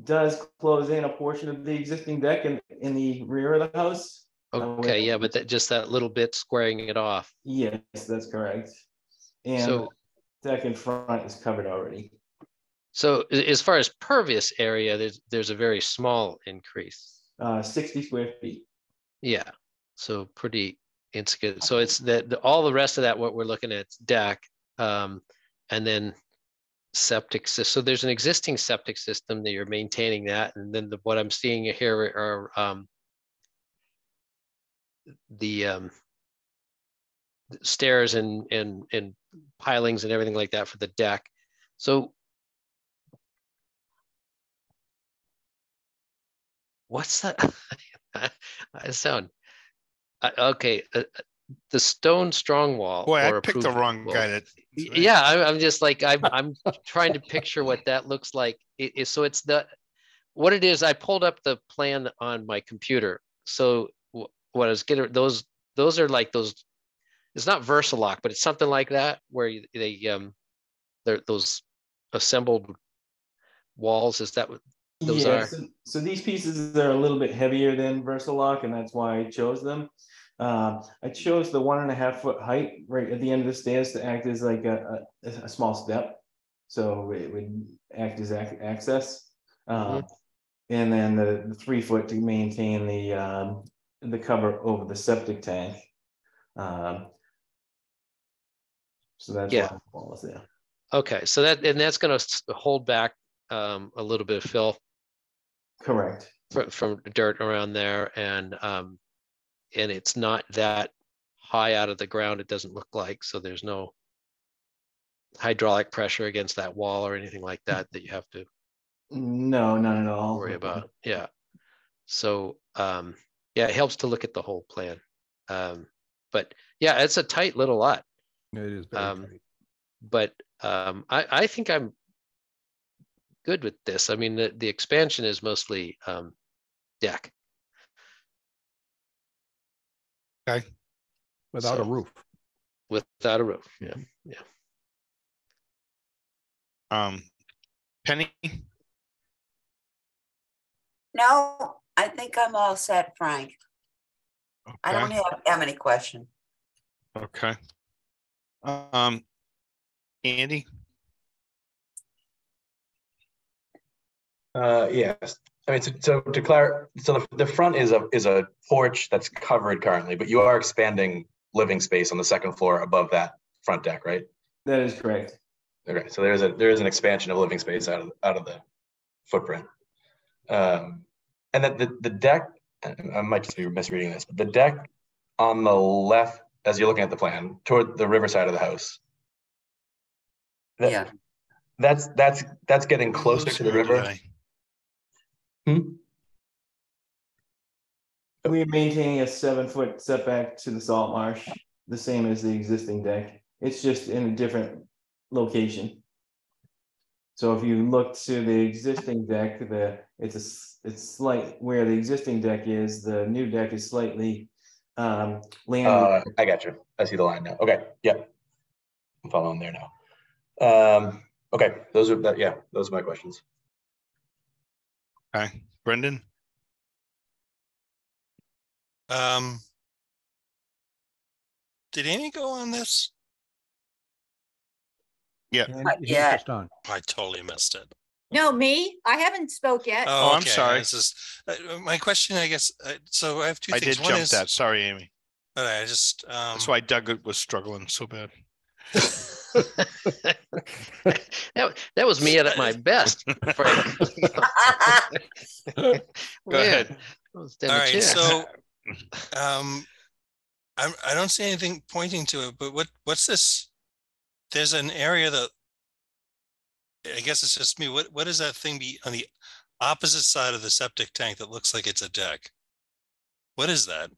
does close in a portion of the existing deck in the rear of the house. Okay, yeah, but just that little bit squaring it off. Yes, that's correct. And so the deck in front is covered already. So as far as pervious area, there's a very small increase. 60 square feet. Yeah, so pretty insignificant. So it's that all the rest of that, what we're looking at, is deck, and then septic system. So there's an existing septic system that you're maintaining that, and then what I'm seeing here are the stairs and pilings and everything like that for the deck. So what's that? I sound okay. The stone strong wall. Boy, I picked the wrong guy. Yeah, I'm just like I'm trying to picture what that looks like. So it's what it is. I pulled up the plan on my computer. So what I was getting, those are like those. It's not Versalock, but it's something like that where they're those assembled walls. Is that what those are? So these pieces are a little bit heavier than Versalock, and that's why I chose them. I chose the 1.5 foot height right at the end of the stairs to act as like a small step. So it would act as access. And then the 3 foot to maintain the cover over the septic tank. So that's why the wall is there. Okay, so that's going to hold back a little bit of fill. Correct. From dirt around there, and it's not that high out of the ground. It doesn't look like, so there's no hydraulic pressure against that wall or anything like that you have to. No, not at all. Worry about. Yeah. So yeah, it helps to look at the whole plan. But yeah, it's a tight little lot. It is very tight. But I think I'm good with this. I mean, the expansion is mostly deck. Okay. Without a roof. Without a roof. Yeah. Penny? No, I think I'm all set, Frank. Okay. I don't have any questions. Okay. Andy? Yes. I mean, so to clarify, so the front is a porch that's covered currently, but you are expanding living space on the second floor above that front deck, right? That is correct. Okay, so there is an expansion of living space out of the footprint. And then the deck, I might just be misreading this, but the deck on the left, as you're looking at the plan, toward the river side of the house. Yeah. That's getting closer to the river. We're maintaining a 7-foot setback to the salt marsh, the same as the existing deck. It's just in a different location. So if you look to the existing deck, it's slight where the existing deck is. The new deck is slightly land. I got you. I see the line now. Okay, yep, I'm following there now. Okay, those are my questions. Okay, Brendan. Did Amy go on this? Yeah. Yeah. Just on. I totally missed it. No, me, I haven't spoke yet. Oh, I'm okay. sorry. This is my question, I guess. So I have two I things. did One jump is that. Sorry, Amy. all right, I just That's why Doug was struggling so bad. that was me at my best, Frank. Go ahead. All right, so I don't see anything pointing to it, but what's this? There's an area that I guess it's just me. What is that thing be on the opposite side of the septic tank that looks like it's a deck? What is that?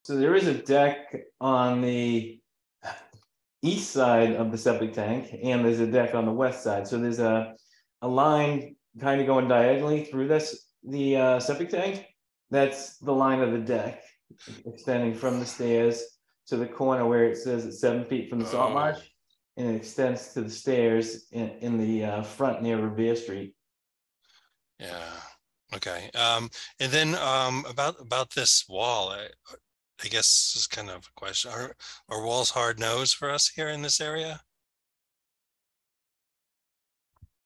So there is a deck on the east side of the septic tank, and there's a deck on the west side. So there's a line kind of going diagonally through the septic tank. That's the line of the deck, extending from the stairs to the corner where it says it's 7 feet from the salt marsh, and it extends to the stairs in the front near Revere Street. Yeah. Okay. And then about this wall, I guess this is kind of a question. Are walls hard nosed for us here in this area?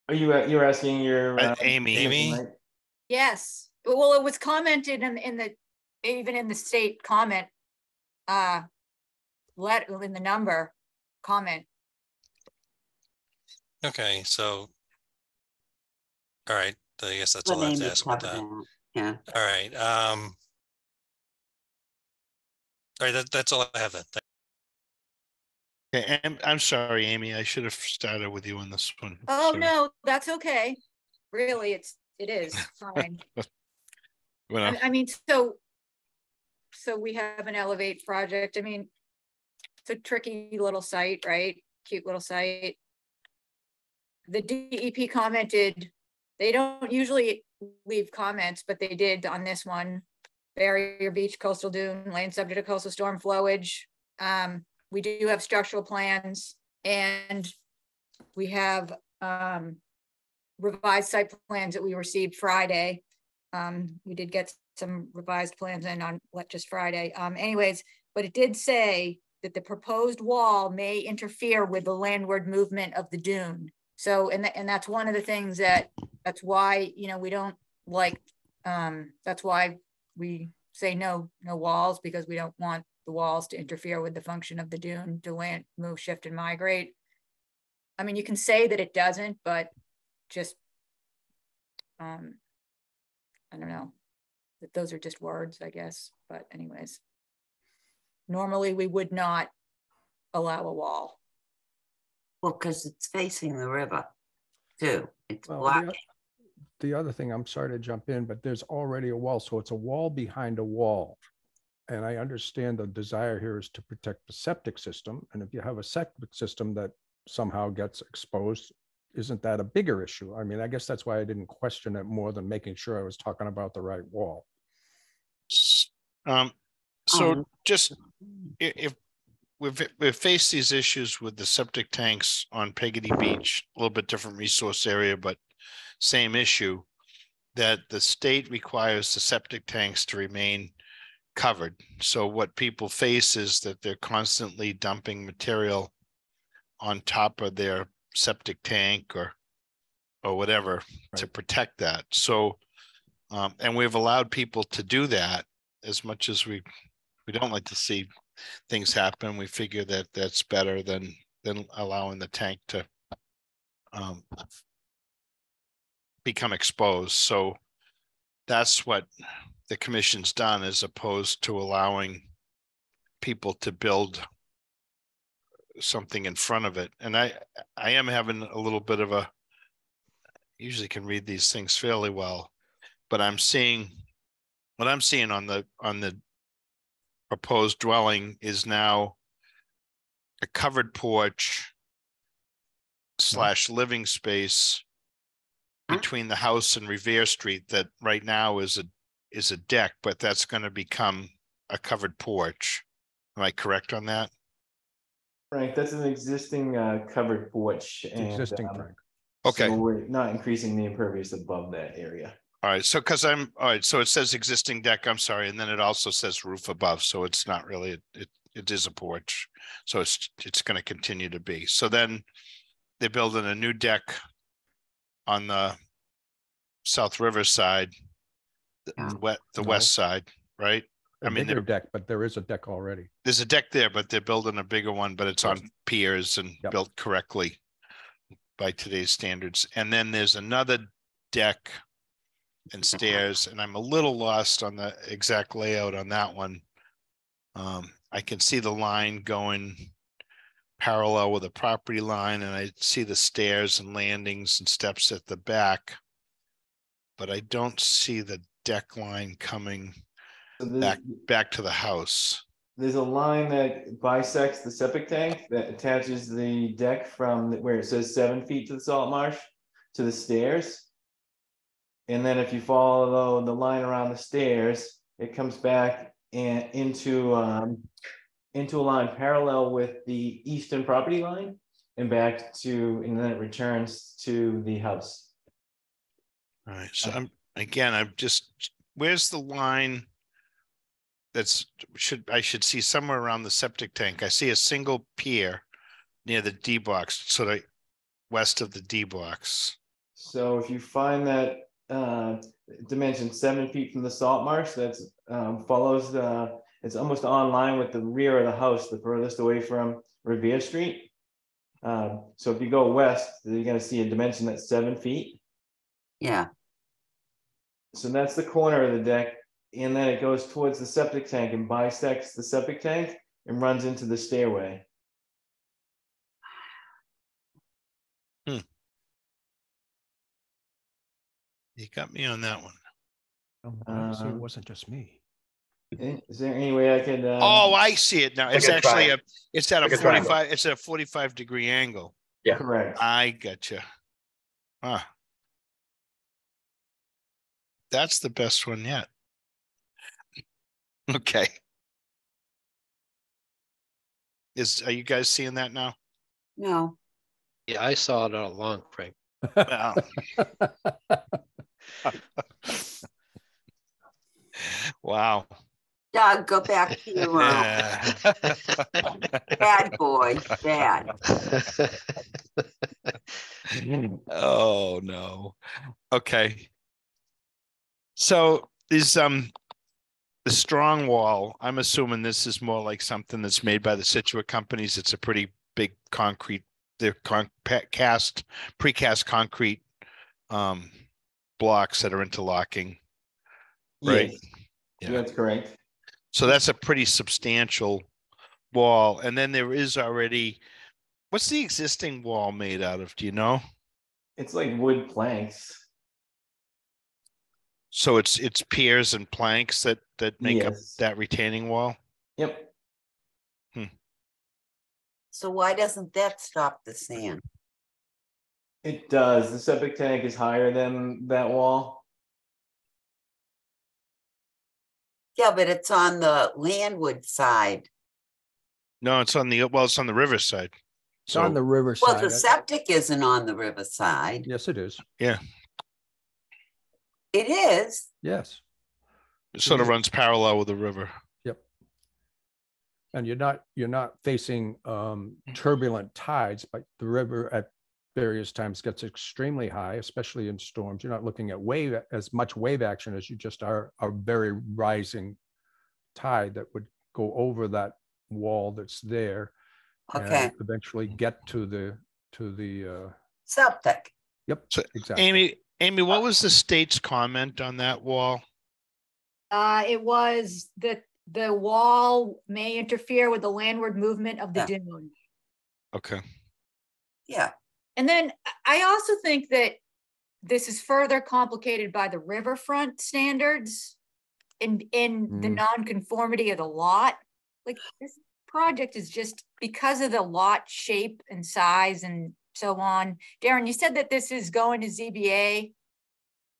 Are you're asking your Amy? Right? Yes, well, it was commented even in the state comment, in the number comment. Okay, so all right. I guess that's all I have to ask about that. Yeah. All right. All right, that's all I have then. Okay, I'm sorry, Amy. I should have started with you on this one. Oh, Sorry. no, that's okay. Really, it is fine. I mean, so we have an Elevate project. I mean, it's a tricky little site, right? Cute little site. The DEP commented, they don't usually leave comments, but they did on this one. Barrier beach, coastal dune, land subject to coastal storm flowage. We do have structural plans, and we have revised site plans that we received Friday. We did get some revised plans in on just Friday. Anyways, but it did say that the proposed wall may interfere with the landward movement of the dune. So, and that's one of the things that's why, we don't like, that's why we say no walls, because we don't want the walls to interfere with the function of the dune to land, move, shift, and migrate. I mean, you can say that it doesn't, but just, I don't know, that those are just words, I guess. But anyways, normally we would not allow a wall. Well, because it's facing the river too. It's Well, blocking. the other thing, I'm sorry to jump in, but there's already a wall. So it's a wall behind a wall. And I understand the desire here is to protect the septic system. And if you have a septic system that somehow gets exposed, isn't that a bigger issue? I mean, I guess that's why I didn't question it more than making sure I was talking about the right wall. So just if we've faced these issues with the septic tanks on Peggotty Beach, a little bit different resource area, but same issue, that the state requires the septic tanks to remain covered. So what people face is that they're constantly dumping material on top of their septic tank or whatever to protect that. So, and we've allowed people to do that as much as we We don't like to see things happen. We figure that that's better than allowing the tank to become exposed. So that's what the commission's done, as opposed to allowing people to build something in front of it. And I am having a little bit of a, usually can read these things fairly well, but I'm seeing what I'm seeing on the proposed dwelling is now a covered porch / living space between the house and Revere Street that right now is a deck, but that's going to become a covered porch. Am I correct on that? Frank, that's an existing covered porch. It's existing, Frank. Okay. So we're not increasing the impervious above that area. All right. So all right. So it says existing deck, I'm sorry. And then it also says roof above. So it's not really, it is a porch. So it's going to continue to be. So then they're building a new deck on the South River side, the west side, right? A bigger deck, but there is a deck already. There's a deck there, but they're building a bigger one, but it's on piers and built correctly by today's standards. And then there's another deck and stairs, and I'm a little lost on the exact layout on that one. I can see the line going parallel with the property line, and I see the stairs and landings and steps at the back, but I don't see the deck line coming back to the house. There's a line that bisects the septic tank that attaches the deck from where it says 7 feet to the salt marsh to the stairs. And then if you follow the line around the stairs, it comes back and into a line parallel with the eastern property line and back to, and then it returns to the house. All right. So I'm just, where's the line? I should see somewhere around the septic tank. I see a single pier near the D box, sort of west of the D box. So if you find that dimension 7 feet from the salt marsh, that's follows it's almost on line with the rear of the house, the furthest away from Revere Street. So if you go west, you're going to see a dimension that's 7 feet. Yeah. So that's the corner of the deck. And then it goes towards the septic tank and bisects the septic tank and runs into the stairway. You got me on that one. Obviously, it wasn't just me. Is there any way I could? Oh, I see it now. It's actually it's at a 45. It's at a 45-degree angle. Yeah, correct. I gotcha. That's the best one yet. Okay. Are you guys seeing that now? No. Yeah, I saw it all along, Frank. Well. Wow. Doug, go back to your room. Bad boy, bad. Oh no. Okay. So these the strong wall, I'm assuming this is more like something that's made by the Scituate companies. It's a pretty big concrete, they're precast concrete blocks that are interlocking. Right? Yes. Yeah, that's correct. So that's a pretty substantial wall. And then there is already, what's the existing wall made out of? Do you know? It's like wood planks. So it's piers and planks that make up that retaining wall? Yep. So why doesn't that stop the sand? It does. The septic tank is higher than that wall. Yeah, but it's on the landward side. No, it's on the river side. It's on the river side. Well, the septic isn't on the river side. Yes, it is. Yeah. It is. Yes. It sort of runs parallel with the river. Yep. And you're not facing turbulent tides, but the river at various times gets extremely high, especially in storms. You're not looking at as much wave action as you just are a very rising tide that would go over that wall that's there. Okay. And eventually get to the Septic. Yep, So, exactly. Amy, what was the state's comment on that wall? It was that the wall may interfere with the landward movement of the dune. Okay. Yeah. And then I also think that this is further complicated by the riverfront standards in the nonconformity of the lot. Like this project is just because of the lot shape and size and so on. Darren, you said that this is going to ZBA.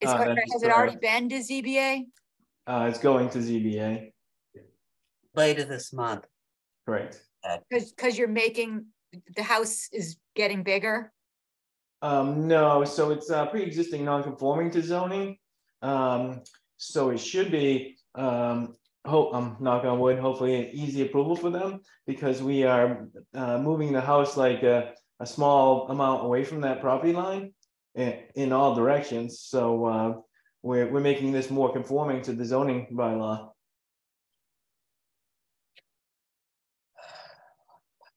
Has it already been to ZBA? It's going to ZBA. Later this month. Correct. Because you're making, the house is getting bigger? No, so it's pre-existing non-conforming to zoning. So it should be, knock on wood, hopefully an easy approval for them, because we are moving the house like a small amount away from that property line in all directions. So we're making this more conforming to the zoning bylaw.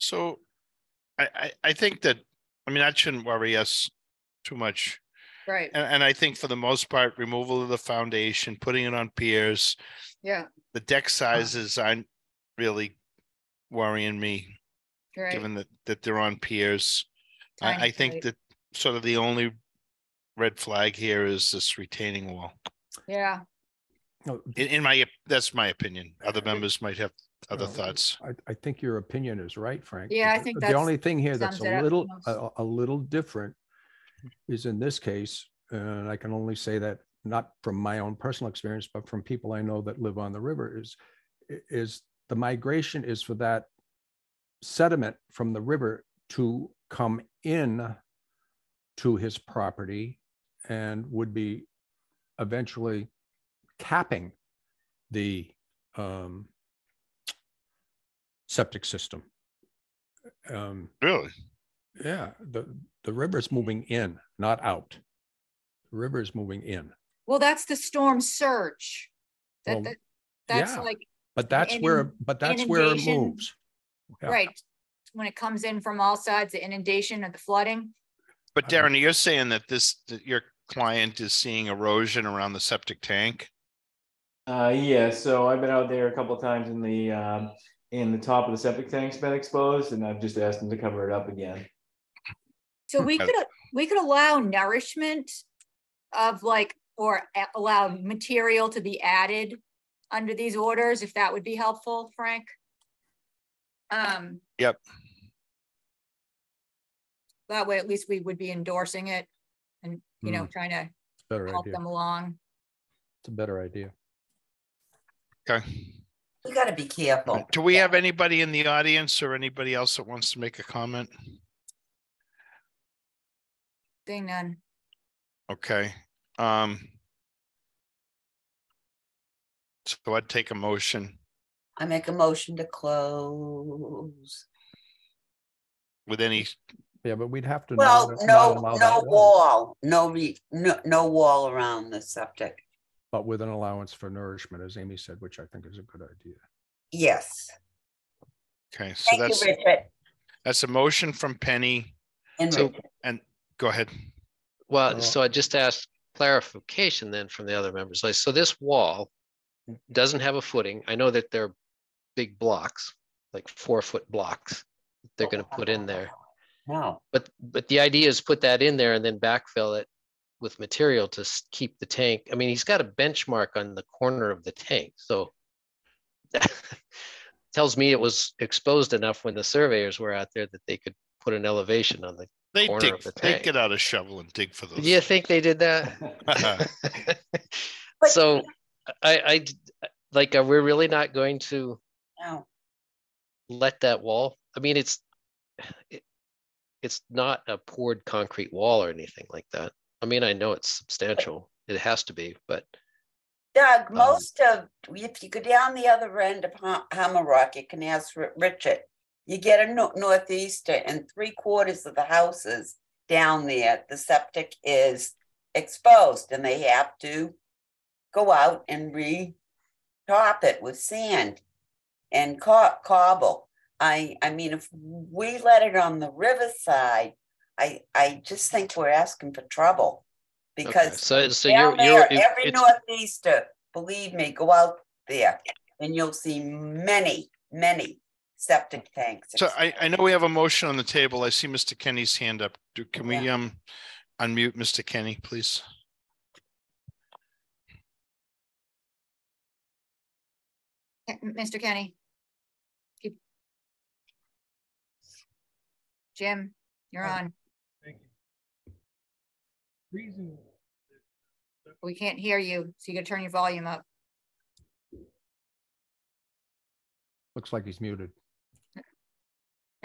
So I think that, I mean, that shouldn't worry us too much. Right. And I think for the most part, removal of the foundation, putting it on piers. Yeah. The deck sizes aren't really worrying me, Right. given that they're on piers. Tiny I think site. that sort of the only red flag here is this retaining wall. Yeah. That's my opinion. Other members might have other thoughts. I think your opinion is right, Frank. Yeah, I think the only thing here that's sums it up a little different is in this case, and I can only say that not from my own personal experience, but from people I know that live on the river, is the migration is for that sediment from the river to come in to his property and would be eventually capping the septic system. Really? Yeah, the river's moving in, not out. The river is moving in. Well, that's the storm surge. That's yeah, like. But that's where it moves. Yeah. Right. When it comes in from all sides, the inundation or the flooding. But Darren, you're saying that that your client is seeing erosion around the septic tank? Yeah, so I've been out there a couple of times in the top of the septic tank's been exposed, and I've just asked them to cover it up again. So we could allow nourishment of or allow material to be added under these orders, if that would be helpful, Frank. Yep. That way, at least we would be endorsing it and, trying to help them along. It's a better idea. Okay. We got to be careful. Do we have anybody in the audience or anybody else that wants to make a comment? Seeing none. Okay. So I'd take a motion. I make a motion to close. With any. Yeah, but we'd have to. Well, no wall, no wall around the septic. But with an allowance for nourishment, as Amy said, which I think is a good idea. Yes. Okay, so that's a motion from Penny. And go ahead. Well, so I just asked clarification then from the other members. So this wall doesn't have a footing. I know that they're big blocks, like 4-foot blocks they're going to put in there. No. But the idea is put that in there and then backfill it with material to keep the tank. I mean, he's got a benchmark on the corner of the tank. So that tells me it was exposed enough when the surveyors were out there that they could put an elevation on the corner of the tank. They get out a shovel and dig for those. Do you think they did that? So I like, are we really not going to let that wall? I mean, it's not a poured concrete wall or anything like that. I mean, I know it's substantial. It has to be, but. Doug, if you go down the other end of Hammerrock, you can ask Richard. You get a northeaster, and 3/4 of the houses down there, the septic is exposed, and they have to go out and re-top it with sand. and cobble. I mean, if we let it on the riverside, I just think we're asking for trouble. Because so down you're there, every northeaster, believe me, go out there and you'll see many, many septic tanks. So I know we have a motion on the table. I see Mr. Kenny's hand up. Can we unmute Mr. Kenny, please? Mr. Kenny. Jim, you're on. Thank you. Reason we can't hear you, so you gotta turn your volume up. Looks like he's muted.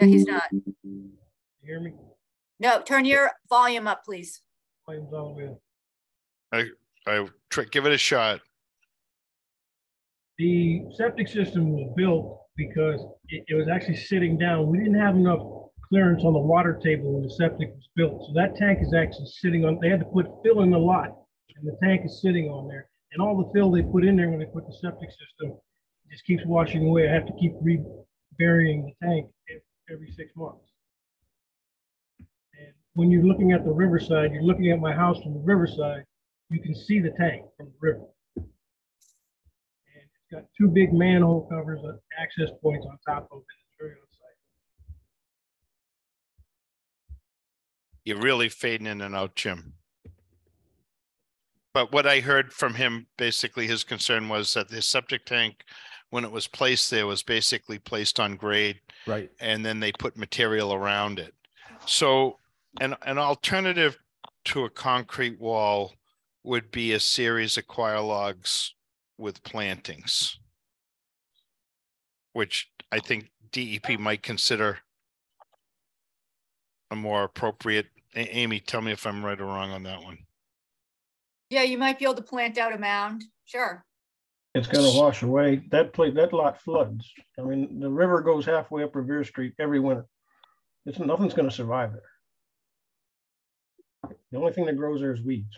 No, he's not. You hear me? No, turn your volume up, please. Volume's all the way up. Give it a shot. The septic system was built because it was actually sitting down. We didn't have enough clearance on the water table when the septic was built. So that tank is actually sitting on, they had to put fill in the lot, and the tank is sitting on there. And all the fill they put in there when they put the septic system just keeps washing away. I have to keep reburying the tank every 6 months. And when you're looking at the riverside, you're looking at my house from the riverside, you can see the tank from the river. And it's got 2 big manhole covers, access points on top of it. It's very unsightly. You're really fading in and out, Jim. But what I heard from him, basically his concern was that the septic tank, when it was placed there, was basically placed on grade. Right. And then they put material around it. So an alternative to a concrete wall would be a series of choir logs with plantings, which I think DEP might consider a more appropriate. Amy, tell me if I'm right or wrong on that one. Yeah, you might be able to plant out a mound. Sure. It's going to wash away. That lot floods. I mean, the river goes halfway up Revere Street every winter. Nothing's going to survive there. The only thing that grows there is weeds.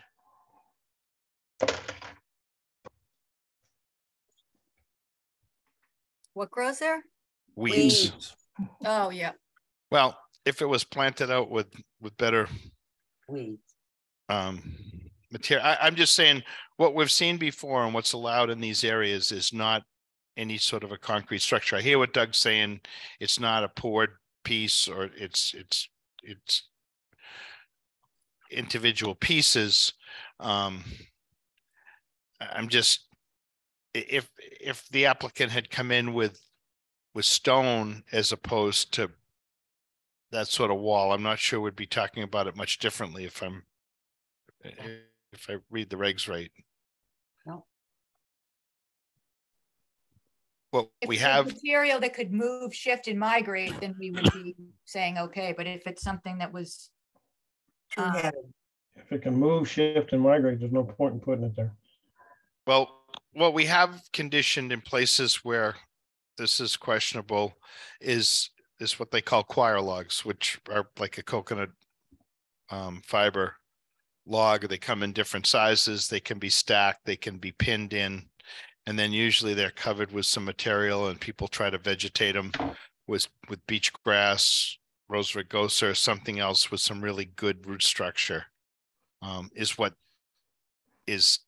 What grows there? Weeds. Oh, yeah. Well, if it was planted out with better weeds material, I'm just saying what we've seen before and what's allowed in these areas is not any sort of a concrete structure. I hear what Doug's saying. It's not a poured piece, or it's individual pieces. I'm just, if the applicant had come in with stone as opposed to that sort of wall, I'm not sure we'd be talking about it much differently if I read the regs right. No. Well, if we it's have material that could move, shift, and migrate, then we would be saying okay. But if it's something that was too heavy, if it can move, shift, and migrate, there's no point in putting it there. well, we have conditioned in places where this is questionable is what they call choir logs, which are like a coconut fiber log. They come in different sizes. They can be stacked. They can be pinned in. And then usually they're covered with some material, and people try to vegetate them with beach grass, rose rugosa, or something else with some really good root structure, is what is,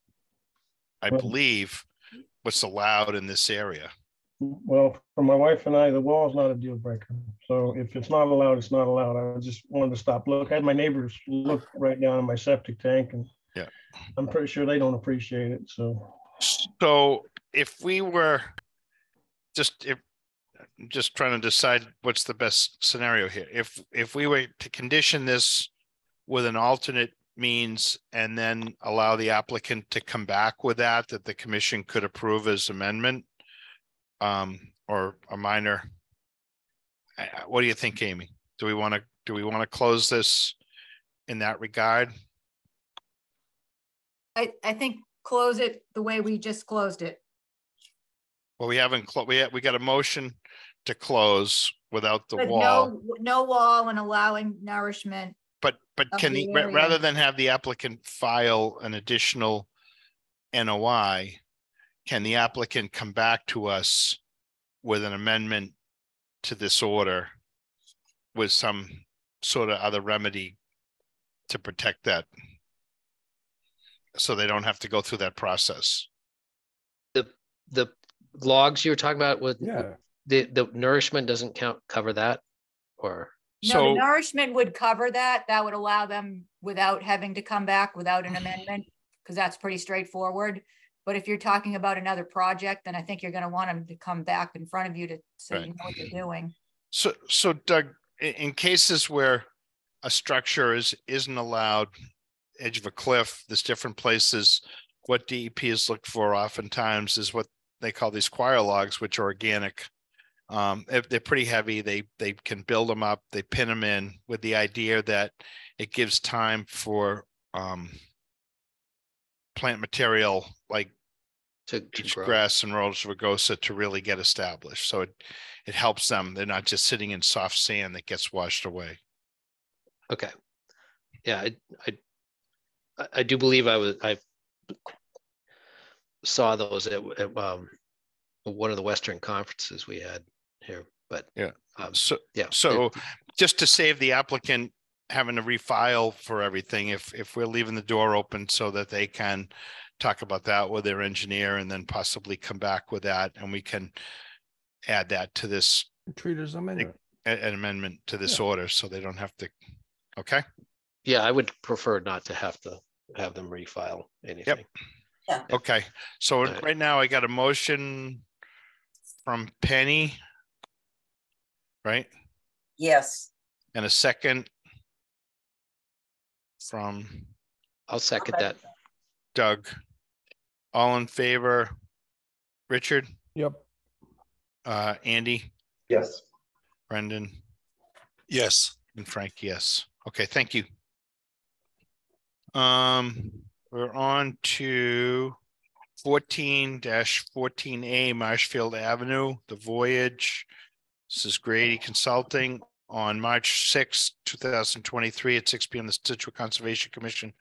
I believe, what's allowed in this area. Well, for my wife and I, the wall is not a deal breaker. So if it's not allowed, it's not allowed. I just wanted to stop. Look, I had my neighbors look right down in my septic tank, and yeah, I'm pretty sure they don't appreciate it. So if we were just trying to decide what's the best scenario here, if we were to condition this with an alternate means and then allow the applicant to come back with that the commission could approve as amendment, or a minor. What do you think, Amy? Do we want to close this in that regard? I think close it the way we just closed it. Well, we haven't we got a motion to close without the But wall. no wall, and allowing nourishment. But can the rather than have the applicant file an additional NOI, can the applicant come back to us with an amendment to this order with some sort of other remedy to protect that, so they don't have to go through that process. The logs you were talking about with Yeah. the nourishment doesn't cover that, or? No, the nourishment would cover that. That would allow them without having to come back without an amendment, because that's pretty straightforward. But if you're talking about another project, then I think you're going to want them to come back in front of you so you know what they're doing. So Doug, in cases where a structure isn't allowed, edge of a cliff, there's different places. What DEP has looked for oftentimes is what they call these squire logs, which are organic. They're pretty heavy. They can build them up. They pin them in with the idea that it gives time for plant material like beach grass and rhodes rugosa to really get established. So it helps them. They're not just sitting in soft sand that gets washed away. Okay. Yeah, I do believe I saw those at one of the Western conferences we had here, but yeah. So just to save the applicant having to refile for everything, if we're leaving the door open so that they can talk about that with their engineer and then possibly come back with that, and we can add that to this, treat as amendment, an amendment to this order, so they don't have to. Okay. Yeah, I would prefer not to have them refile anything. Yeah. Okay. So right now I got a motion from Penny, right? Yes. And a second from. I'll second that. Doug. All in favor? Richard? Yep. Andy? Yes. Brendan? Yes. And Frank, yes. Okay, thank you. We're on to 14-14A Marshfield Avenue, The Voyage. This is Grady Consulting. On March 6, 2023 at 6 p.m. the Scituate Conservation Commission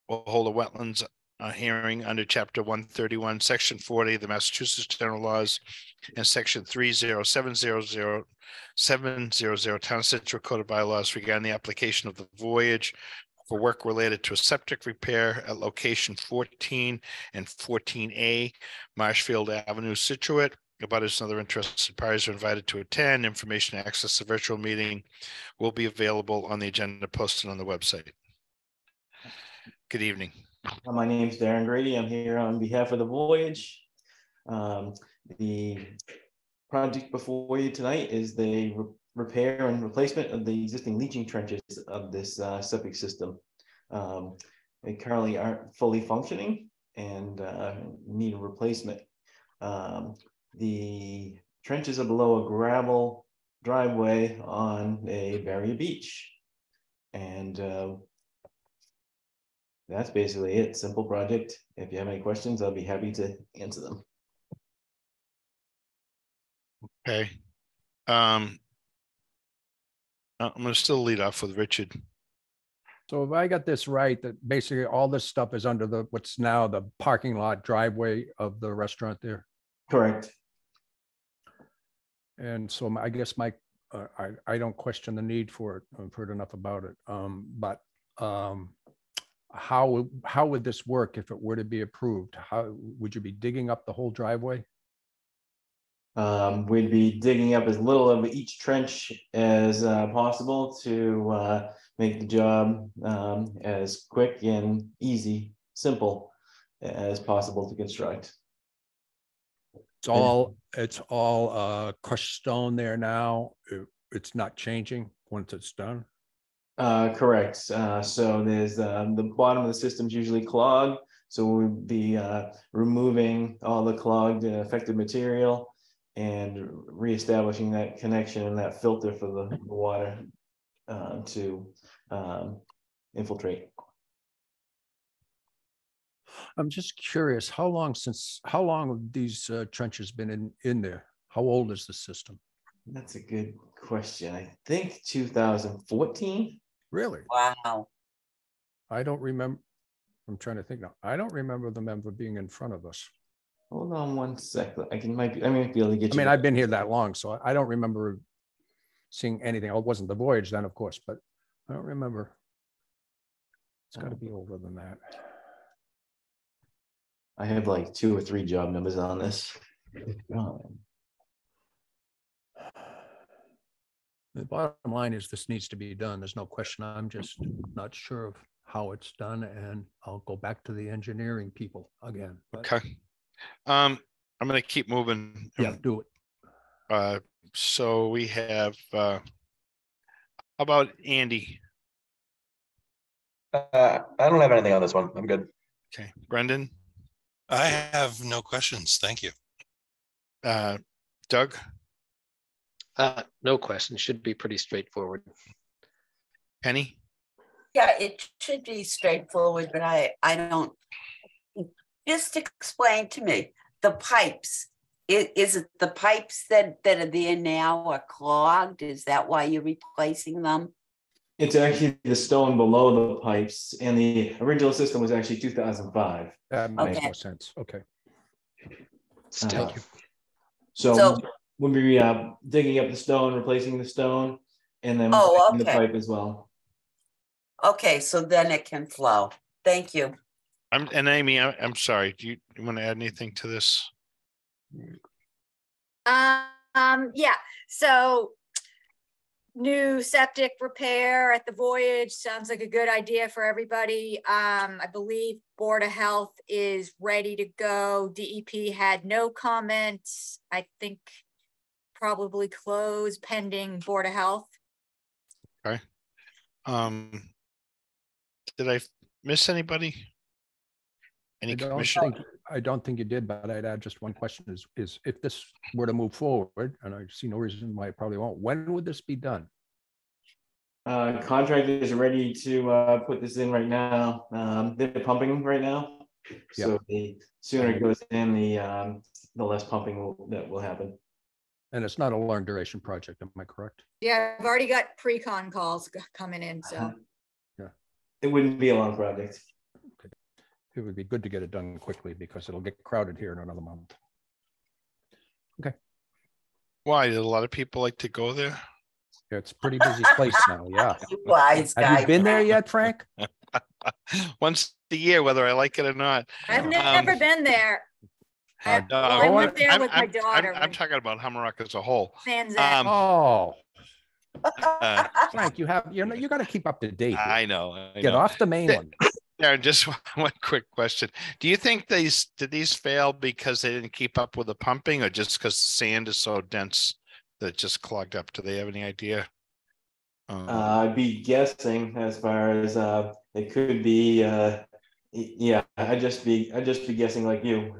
will hold a wetlands hearing under Chapter 131, Section 40 of the Massachusetts General Laws and Section 30700 Town of Scituate Code of Bylaws regarding the application of The Voyage for work related to a septic repair at location 14 and 14A Marshfield Avenue, Scituate. Abutters and other interested parties are invited to attend. Information to access the virtual meeting will be available on the agenda posted on the website. Good evening. My name is Darren Grady. I'm here on behalf of The Voyage. The project before you tonight is the repair and replacement of the existing leaching trenches of this septic system. They currently aren't fully functioning and need a replacement. The trenches are below a gravel driveway on a barrier beach. And that's basically it. Simple project. If you have any questions, I'll be happy to answer them. Okay. I'm going to still lead off with Richard. So if I got this right, that basically all this stuff is under what's now the parking lot driveway of the restaurant there? Correct. And so I guess I don't question the need for it. I've heard enough about it. But how would this work if it were to be approved? How would you be digging up the whole driveway? We'd be digging up as little of each trench as possible to make the job as quick and easy, simple as possible to construct. It's all crushed stone there now. It's not changing once it's done. Correct. So there's the bottom of the system's usually clogged. So we'll be removing all the clogged and affected material and reestablishing that connection and that filter for the water to infiltrate. I'm just curious, how long have these trenches been in there? How old is the system? That's a good question. I think 2014. Really? Wow. I don't remember. I'm trying to think now. I don't remember them ever being in front of us. Hold on one second. I might be able to get I you. mean, I've been here that long, so I don't remember seeing anything. Oh, it wasn't the voyage then, of course, but I don't remember. It's got to be older than that. I have like 2 or 3 job numbers on this. The bottom line is this needs to be done. There's no question. I'm just not sure of how it's done, and I'll go back to the engineering people again. But, Okay. I'm going to keep moving. yeah, do it. So we have, how about Andy? I don't have anything on this one. I'm good. Okay. Brendan? I have no questions. Thank you. Doug? No question. Should be pretty straightforward. Penny? Yeah, it should be straightforward, but I don't. Just explain to me the pipes. Is it the pipes that are there now are clogged? Is that why you're replacing them? It's actually the stone below the pipes, and the original system was actually 2005. That makes Okay. more sense. Okay. Thank you. So we'll be digging up the stone, replacing the stone, and then Oh, the okay. pipe as well. Okay, so then it can flow. Thank you. And Amy, I'm sorry. Do you want to add anything to this? Yeah, so new septic repair at the voyage sounds like a good idea for everybody. I believe Board of Health is ready to go. DEP had no comments. I think probably close pending Board of Health. Okay. Did I miss anybody? Any commission? I don't think you did, but I'd add just one question is if this were to move forward, and I see no reason why it probably won't, when would this be done? Contractor is ready to put this in right now. They're pumping right now. So the sooner it goes in, the less pumping that will happen. And it's not a long duration project, am I correct? Yeah, I've already got pre-con calls coming in, so. Yeah. It wouldn't be a long project. Okay. It would be good to get it done quickly because it'll get crowded here in another month. Okay. Why? Did a lot of people like to go there? Yeah, it's a pretty busy place now. Yeah. Wise guy. Have you been there yet, Frank? Once a year, whether I like it or not. I've never been there. I went there with my daughter. I'm talking about Hammerock as a whole. Oh. Frank, you got to keep up to date. I know. Get off the mainland. Darren, just one quick question. Do you think did these fail because they didn't keep up with the pumping or just because the sand is so dense that it just clogged up? Do they have any idea? I'd be guessing as far as it could be. Yeah, I'd just be guessing like you.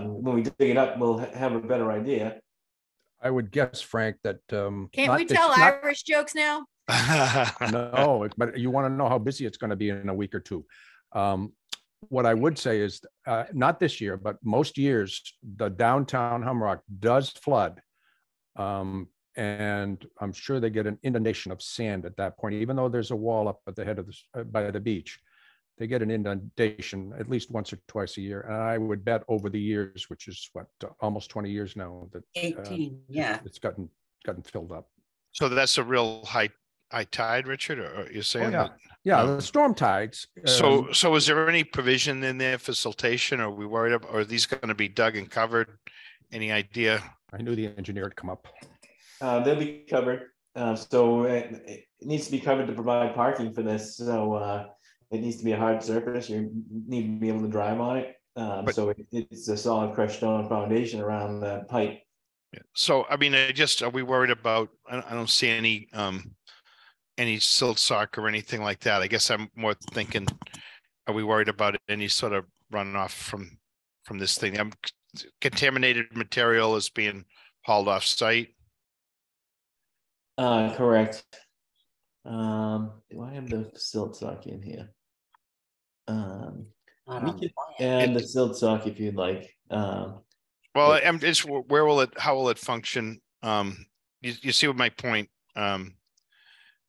When we dig it up, we'll have a better idea. I would guess, Frank, that can't we tell Irish jokes now? No, but you want to know how busy it's going to be in a week or two. What I would say is not this year, but most years, the downtown Hammerock does flood. And I'm sure they get an inundation of sand at that point, even though there's a wall up at the head of by the beach. They get an inundation at least once or twice a year. And I would bet over the years, which is what, almost 20 years now, that 18, yeah. It's gotten filled up. So that's a real high tide, Richard, or you're saying that? Yeah, the storm tides. So is there any provision in there for siltation? Or are we worried about, or are these going to be dug and covered? Any idea? I knew the engineer would come up. They'll be covered. So it needs to be covered to provide parking for this. So it needs to be a hard surface. You need to be able to drive on it. So it's a solid crushed stone foundation around the pipe. So, I mean, are we worried about, I don't see any silt sock or anything like that. I guess I'm more thinking, are we worried about any sort of runoff from this thing? Contaminated material is being hauled off site. Correct. Do I have the silt sock in here? We can add the silt sock if you'd like. Well, it's how will it function? You see what my point?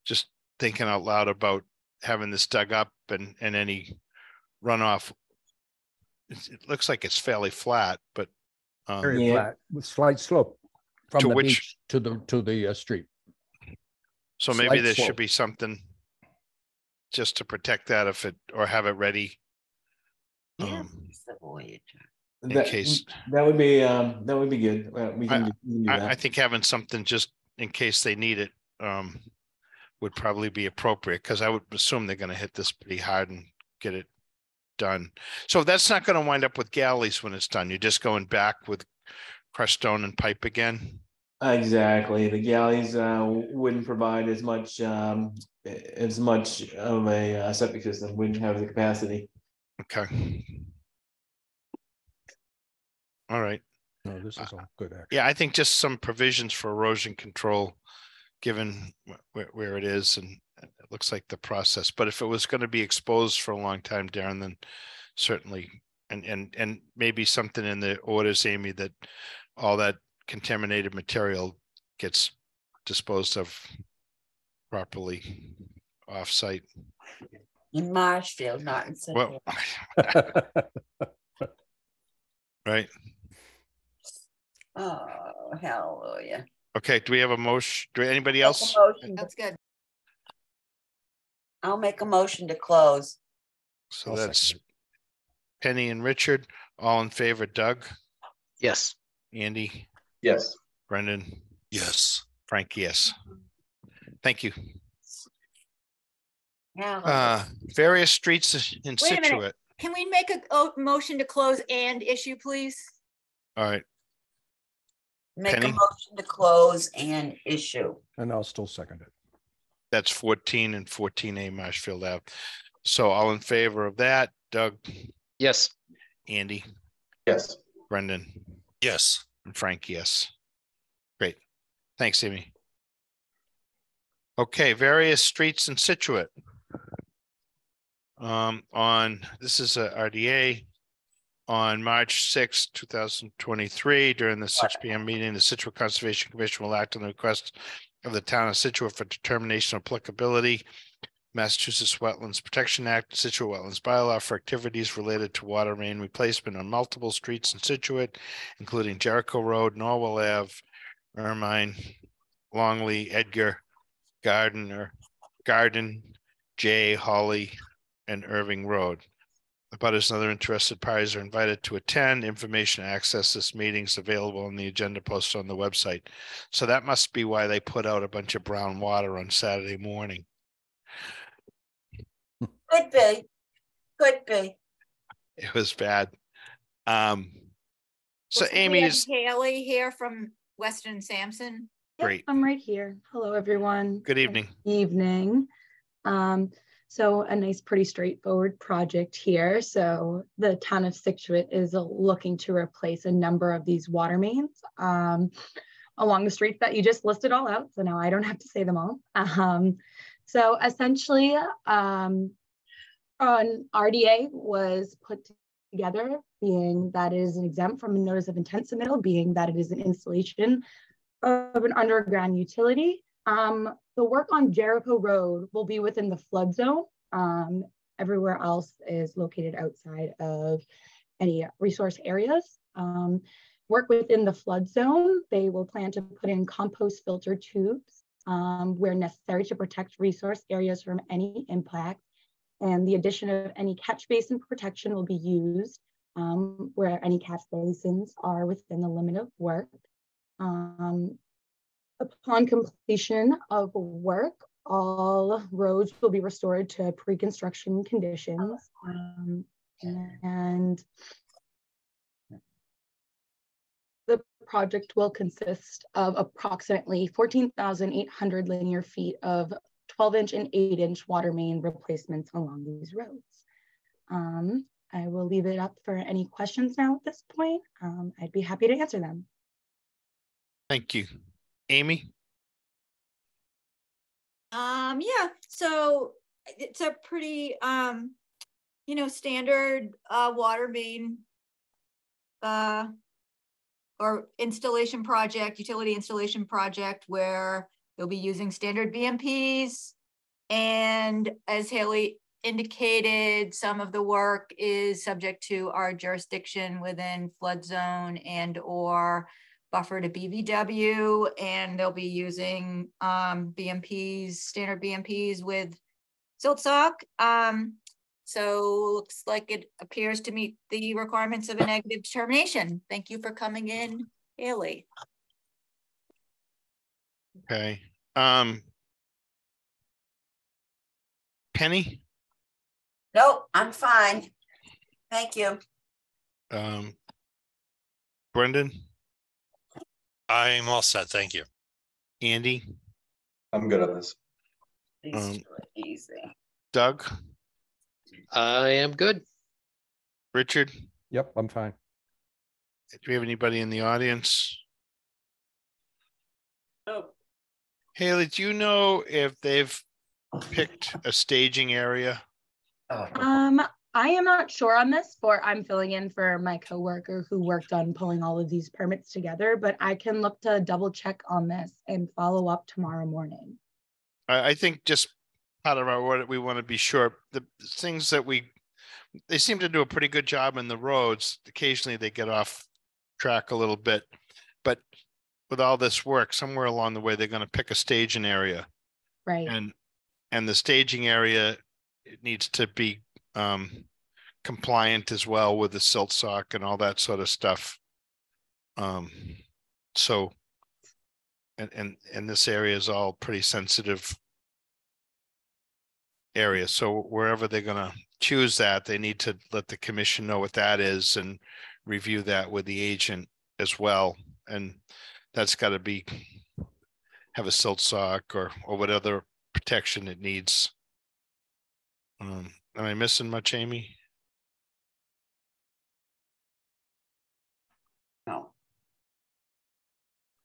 Just thinking out loud about having this dug up and any runoff. It looks like it's fairly flat, but Very Yeah. flat with slight slope from To the which- beach to the street. So maybe Slight there should slope. be something just to protect that if it, or have it ready. Yeah, Um, it's the Voyager. in That, case- that would be good. We can do I that. think having something just in case they need it, would probably be appropriate, because I would assume they're gonna hit this pretty hard and get it done. So that's not gonna wind up with galleys when it's done. You're just going back with crushed stone and pipe again? Exactly. The galleys wouldn't provide as much of a septic system, wouldn't have the capacity. Okay. All right. No, this is all good. Actually. Yeah, I think just some provisions for erosion control, given where it is, and it looks like the process. But if it was going to be exposed for a long time, Darren, then certainly, and maybe something in the orders, Amy, that all that contaminated material gets disposed of properly off-site. In Marshfield, not in Scituate. Well, right. Oh, hallelujah. Okay, do we have a motion? Do anybody Make a else? motion to- That's good. I'll make a motion to close. So I'll that's second Penny and Richard, all in favor. Doug, Yes. Andy, Yes. Brendan, Yes. Frank, yes. Thank you. Hallelujah. Various streets in Wait a minute. Scituate. Can we make a motion to close and issue, please? All right, Make a Penny? motion to close and issue. And I'll still second it. that's 14 and 14A Marshfield Ave. So all in favor of that, Doug, Yes. Andy, Yes. Brendan, Yes. and Frank, yes. Great. Thanks, Amy. Okay, various streets in Scituate. This is a RDA. On March 6, 2023, during the 6 p.m. meeting, the Scituate Conservation Commission will act on the request of the town of Scituate for determination of applicability. Massachusetts Wetlands Protection Act, Scituate Wetlands Bylaw for activities related to water main replacement on multiple streets in Scituate, including Jericho Road, Norwell Ave, Ermine, Longley, Edgar, Garden, J, Holly, and Irving Road. Abutters and other interested parties are invited to attend. Information to access this meeting is available on the agenda posted on the website. So that must be why they put out a bunch of brown water on Saturday morning. Could be. Could be. It was bad. So Looks like we Amy have is Haley here from Weston Sampson. great. I'm right here. Hello, everyone. Good evening. Evening. So a nice, pretty straightforward project here. So the town of Scituate is looking to replace a number of these water mains along the streets that you just listed all out. So now I don't have to say them all. So essentially, an RDA was put together, being that it is an exempt from a notice of intent submittal, being that it is an installation of an underground utility. The work on Jericho Road will be within the flood zone. Everywhere else is located outside of any resource areas. Work within the flood zone, they will plan to put in compost filter tubes where necessary to protect resource areas from any impact. And the addition of any catch basin protection will be used where any catch basins are within the limit of work. Upon completion of work, all roads will be restored to pre-construction conditions. And the project will consist of approximately 14,800 linear feet of 12-inch and 8-inch water main replacements along these roads. I will leave it up for any questions now at this point. I'd be happy to answer them. Thank you. Amy? Yeah, so it's a pretty, standard water main or installation project, utility installation project where they'll be using standard BMPs. And as Haley indicated some of the work is subject to our jurisdiction within flood zone and or buffer to BVW, and they'll be using BMPs, standard BMPs with silt sock. So looks like it appears to meet the requirements of a negative determination. Thank you for coming in, Haley. Okay. Penny? Nope, I'm fine. Thank you. Brendan? I'm all set. Thank you. Andy? I'm good on this. Easy. Doug? I am good. Richard? Yep, I'm fine. Do we have anybody in the audience? No. Haley, do you know if they've picked a staging area? I am not sure on this, for I'm filling in for my coworker who worked on pulling all of these permits together, but I can look to double check on this and follow up tomorrow morning. I think just part of what we want to be sure, the things that they seem to do a pretty good job in the roads. Occasionally they get off track a little bit, but with all this work, somewhere along the way, they're going to pick a staging area. Right. And the staging area, it needs to be compliant as well with the silt sock and all that sort of stuff. So, and this area is all pretty sensitive area. So wherever they're going to choose that, they need to let the commission know what that is and review that with the agent as well. And that's got to have a silt sock or what other protection it needs. Am I missing much, Amy? No.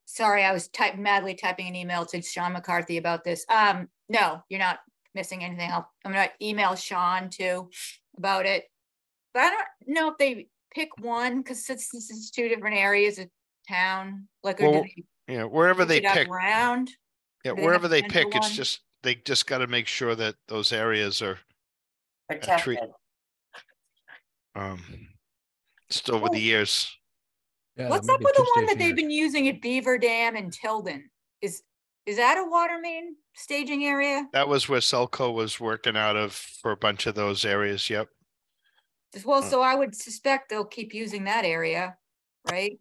Sorry, I was madly typing an email to Sean McCarthy about this. No, you're not missing anything. I'm gonna email Sean too about it. But I don't know if they pick one, because since this is two different areas of town, like wherever they pick around. Yeah, wherever they pick, it's just they just got to make sure that those areas are protected. Just over the years. Yeah, what's up with the one that they've been using at Beaver Dam and Tilden? Is that a water main staging area? That was where Selco was working out of for a bunch of those areas. Yep. Well, so I would suspect they'll keep using that area, right?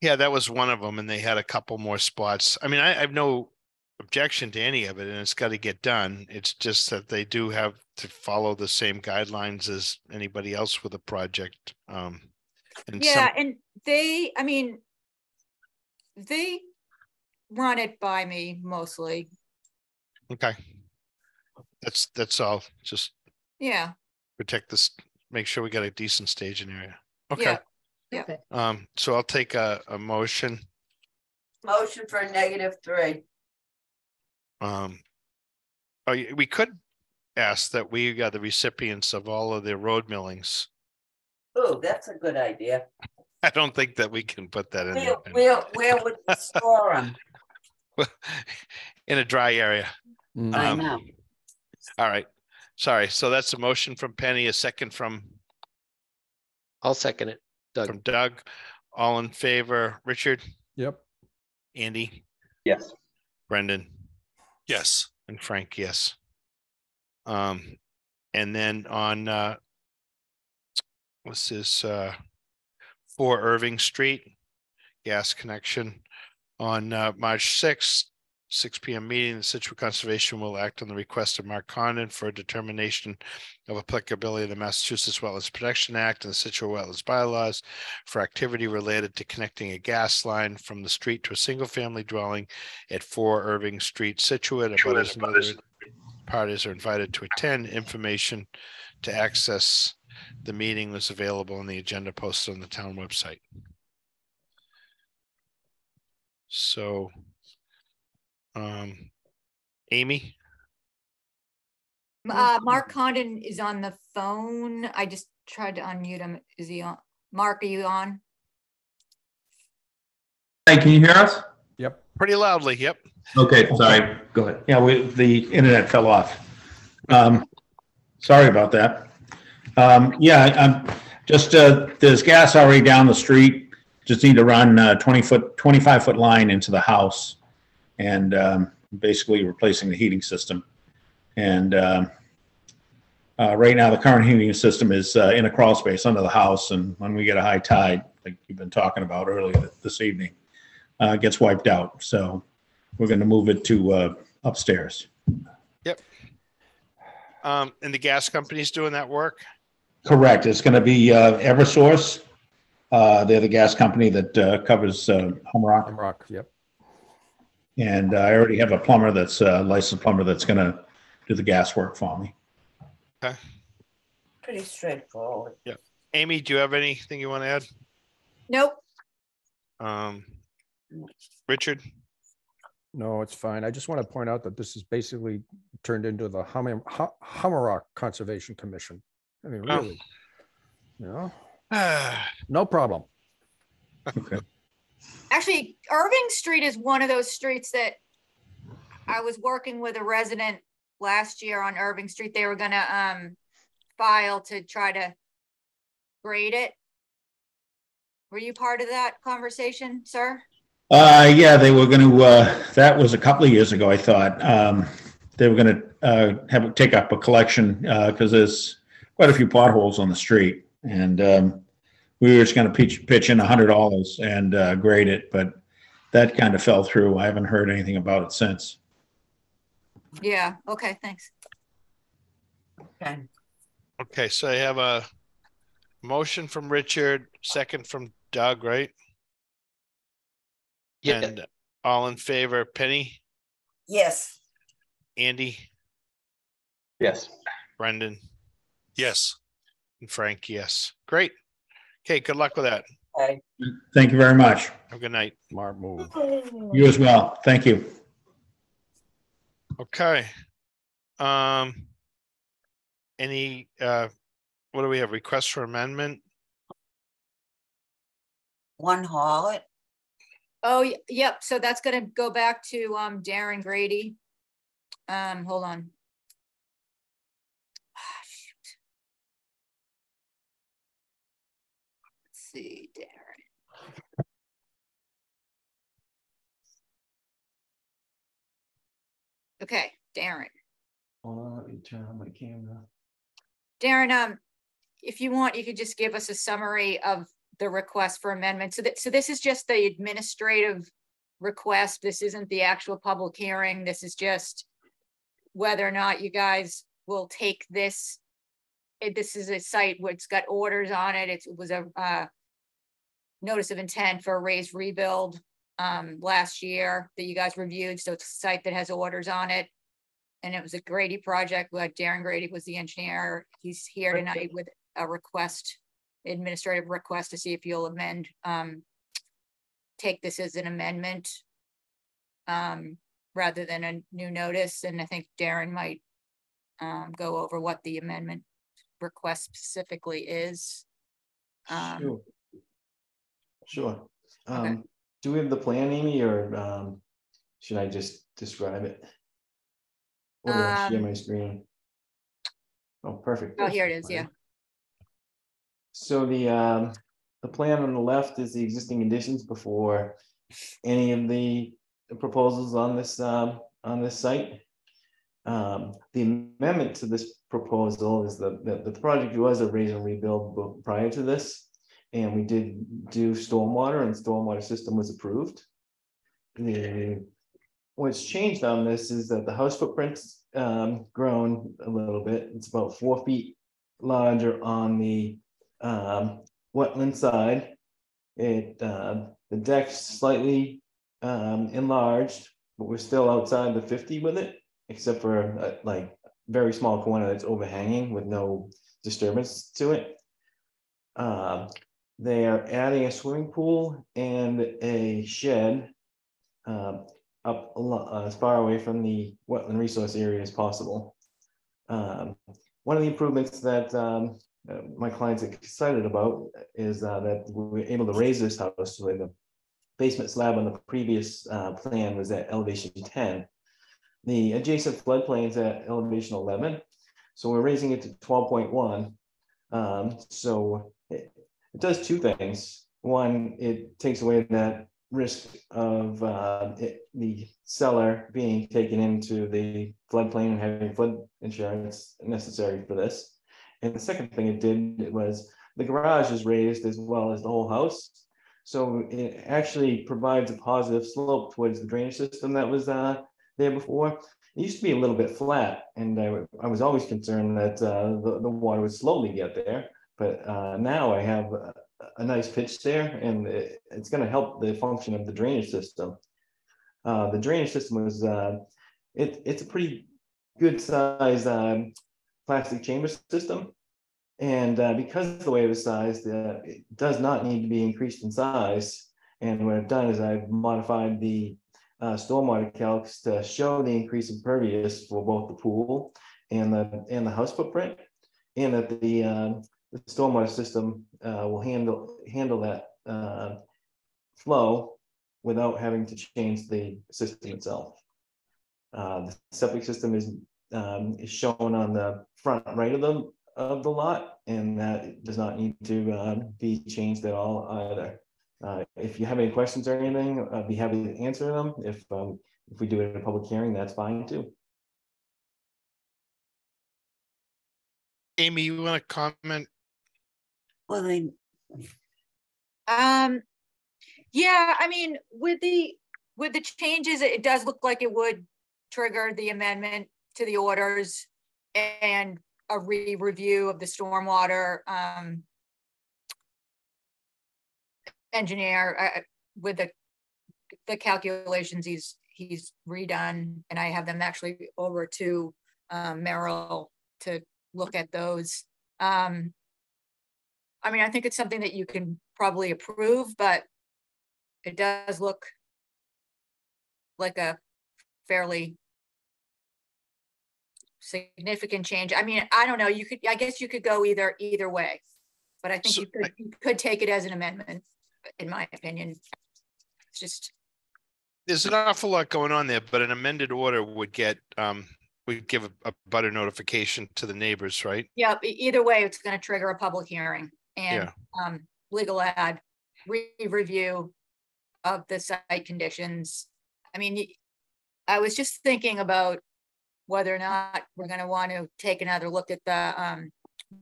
Yeah, that was one of them, and they had a couple more spots. I mean, I have no objection to any of it, and it's got to get done. It's just that they do have to follow the same guidelines as anybody else with a project. And they run it by me mostly. Okay, that's all. Just protect this. Make sure we got a decent staging area. Okay. Yeah. So I'll take a motion. Motion for -3. We could ask that we are the recipients of all of their road millings. Oh, that's a good idea. I don't think that we can put that in there. Where would we store them? In a dry area. I know. All right. Sorry. So that's a motion from Penny, a second from. I'll second it. Doug. From Doug. All in favor. Richard? Yep. Andy? Yes. Brendan? Yes. And Frank, yes. And then on what's this 4 Irving Street, gas connection on March 6th, 6 p.m. meeting. The Scituate Conservation will act on the request of Mark Condon for a determination of applicability of the Massachusetts Wetlands Protection Act and the Scituate Wetlands bylaws for activity related to connecting a gas line from the street to a single-family dwelling at 4 Irving Street, Scituate. Parties are invited to attend. Information to access the meeting was available on the agenda posted on the town website. So, Amy? Mark Condon is on the phone. I just tried to unmute him. Is he on? Mark, are you on? Hey, can you hear us? Yep. Pretty loudly, yep. Okay, sorry. Go ahead. Yeah, the internet fell off. Sorry about that. Yeah, I'm just, there's gas already down the street. Just need to run 25-foot line into the house and basically replacing the heating system. And right now the current heating system is in a crawl space under the house. And when we get a high tide, like you've been talking about earlier this evening, it gets wiped out. So we're going to move it to upstairs. Yep. And the gas company's doing that work? Correct. It's going to be Eversource. They're the gas company that covers Humrock. Humrock, yep. And I already have a plumber that's a licensed plumber that's going to do the gas work for me. Okay. Pretty straightforward. Yeah. Amy, do you have anything you want to add? Nope. Richard? No, it's fine. I just want to point out that this is basically turned into the Humrock Conservation Commission. I mean, really, you know, no problem. Okay. Actually, Irving Street is one of those streets that I was working with a resident last year on Irving Street. They were gonna file to try to grade it. Were you part of that conversation, sir? Yeah, they were going to, that was a couple of years ago, I thought. They were going to take up a collection because there's quite a few potholes on the street. And we were just going to pitch in $100 and grade it, but that kind of fell through. I haven't heard anything about it since. Yeah, okay, thanks. Okay. Okay, so I have a motion from Richard, second from Doug, right? Yeah. And all in favor, Penny, Yes. Andy, Yes. Brendan, Yes. and Frank, yes. Great. Okay, good luck with that. Okay. Thank you very much. Have a good night. Smart move. You as well. Thank you. Okay. Any what do we have? Requests for amendment? One Hallett. Oh, yep. So that's gonna go back to Darren Grady. Hold on. Shoot. Let's see, Darren. Okay, Darren. Let me turn on my camera. Darren, if you want, you could just give us a summary of the request for amendment. So this is just the administrative request. This isn't the actual public hearing. This is just whether or not you guys will take this. This is a site where it's got orders on it. It was a notice of intent for a raised rebuild last year that you guys reviewed. So it's a site that has orders on it. And it was a Grady project. Darren Grady was the engineer. He's here tonight with a request, administrative request, to see if you'll amend, take this as an amendment rather than a new notice. And I think Darren might go over what the amendment request specifically is. Sure. Okay. Do we have the plan, Amy, or should I just describe it? Or do I share my screen? Oh, perfect. Oh, here it is. Yeah. So the plan on the left is the existing additions before any of the proposals on this site. The amendment to this proposal is that the project was a raise and rebuild prior to this, and we did do stormwater, and stormwater system was approved. What's changed on this is that the house footprint's grown a little bit. It's about 4 feet larger on the wetland side. The deck's slightly enlarged, but we're still outside the 50 with it, except for like very small corner that's overhanging with no disturbance to it. They are adding a swimming pool and a shed up as far away from the wetland resource area as possible. One of the improvements that my client's excited about is that we were able to raise this house where the basement slab on the previous plan was at elevation 10. The adjacent floodplain's at elevation 11. So we're raising it to 12.1. So it does two things. One, it takes away that risk of the seller being taken into the floodplain and having flood insurance necessary for this. And the second thing it did was the garage is raised as well as the whole house. So it actually provides a positive slope towards the drainage system that was there before. It used to be a little bit flat, and I was always concerned that the water would slowly get there. But now I have a nice pitch there, and it's going to help the function of the drainage system. The drainage system was it's a pretty good size plastic chamber system, and because of the way it was sized, it does not need to be increased in size. And what I've done is I've modified the stormwater calcs to show the increase in pervious for both the pool and the house footprint, and that the stormwater system will handle that flow without having to change the system itself. The septic system is shown on the front right of the lot, and that does not need to be changed at all either. If you have any questions or anything, I'd be happy to answer them. If we do it in a public hearing, that's fine too. Amy, you want to comment? Well, then, yeah, I mean, with the changes, it does look like it would trigger the amendment to the orders and a re-review of the stormwater engineer with the calculations he's redone, and I have them actually over to Merrill to look at those. I mean, I think it's something that you can probably approve, but it does look like a fairly significant change. I mean, I don't know. I guess you could go either way, but I think you could take it as an amendment, in my opinion. It's just, there's an awful lot going on there, but an amended order would give a butter notification to the neighbors, right? yeah. Either way, it's going to trigger a public hearing and legal ad review of the site conditions. I mean, I was just thinking about whether or not we're going to want to take another look at the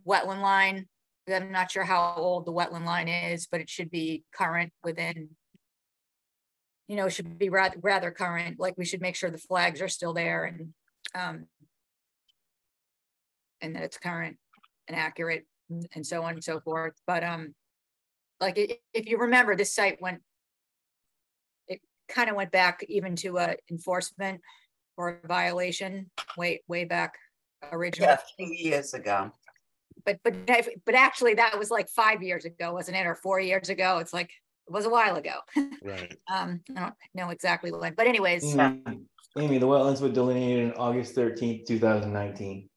wetland line. I'm not sure how old the wetland line is, but it should be current within, it should be rather current. Like, we should make sure the flags are still there and that it's current and accurate and so on and so forth. But like, if you remember, this site kind of went back even to enforcement or a violation way back originally. Yeah, 2 years ago. But actually that was like 5 years ago, wasn't it? Or 4 years ago. It's like, it was a while ago. Right. I don't know exactly when, but anyways. Amy, the wetlands were delineated on August 13th, 2019.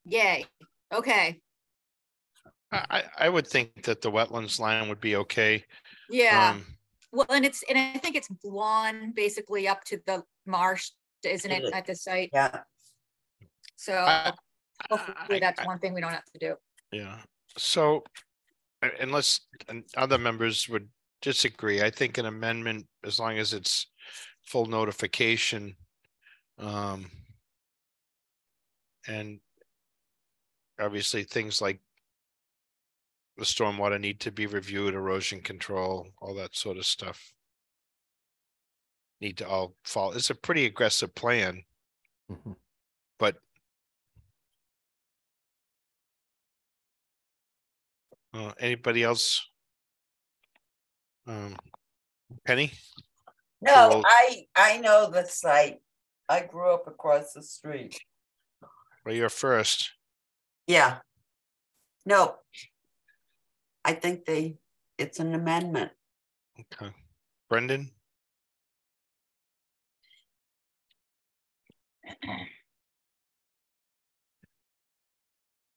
Yay. Okay. I would think that the wetlands line would be okay. Yeah. Well, and I think it's lawn basically up to the marsh, isn't it, at the site? Yeah. So hopefully that's one thing we don't have to do. Yeah. So unless other members would disagree, I think an amendment, as long as it's full notification, and obviously things like the stormwater need to be reviewed, erosion control, all that sort of stuff need to all fall. It's a pretty aggressive plan, but anybody else? Penny? No, I know the site. I grew up across the street. Well, you're first. Yeah. No. I think it's an amendment. Okay. Brendan?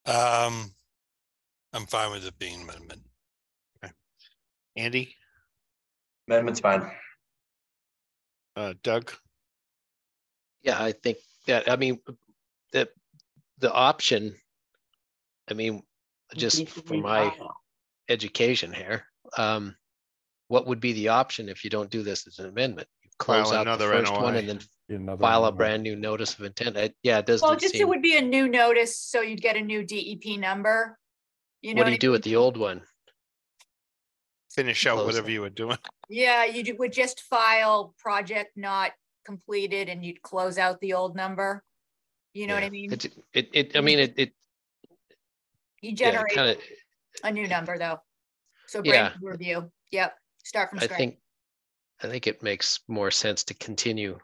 I'm fine with it being an amendment. Okay. Andy? Amendment's fine. Doug? Yeah, I think that, I mean, that the option, I mean, just for my education here, what would be the option if you don't do this as an amendment? You close File out the another first NOI. one and then file a brand new notice of intent. Yeah, it doesn't Well, just it seem. would be a new notice, so you'd get a new DEP number. You know What do you do with the old one? Finish out Close whatever it. you were doing. Yeah, would just file project not completed and you'd close out the old number. You know what I mean? I mean, it You yeah, generate kind of. a new number though. So Yeah. brand new review. Yep. Start from I scratch. think it makes more sense to continue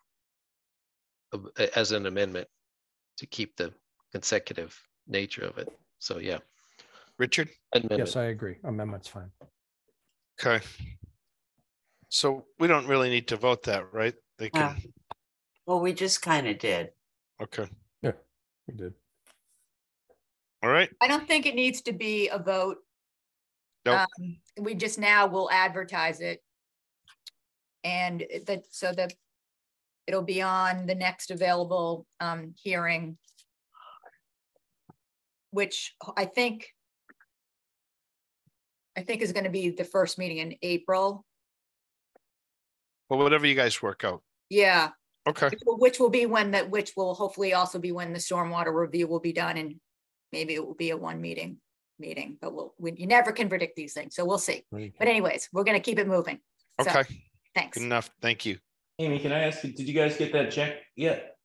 as an amendment to keep the consecutive nature of it. So yeah. Richard? Amendment. Yes, I agree. Amendment's fine. Okay. So we don't really need to vote that, right? They can. Well, we just kind of did. Okay. Yeah, we did. All right. I don't think it needs to be a vote. Nope. We just now will advertise it. And so that it'll be on the next available hearing, which I think is going to be the first meeting in April. Well, whatever you guys work out. Yeah. Okay. Which will hopefully also be when the stormwater review will be done, and maybe it will be a one meeting, but you never can predict these things, so we'll see. But anyways, we're going to keep it moving. Okay. So, thanks. Good enough. Thank you. Amy, can I ask you, did you guys get that check yet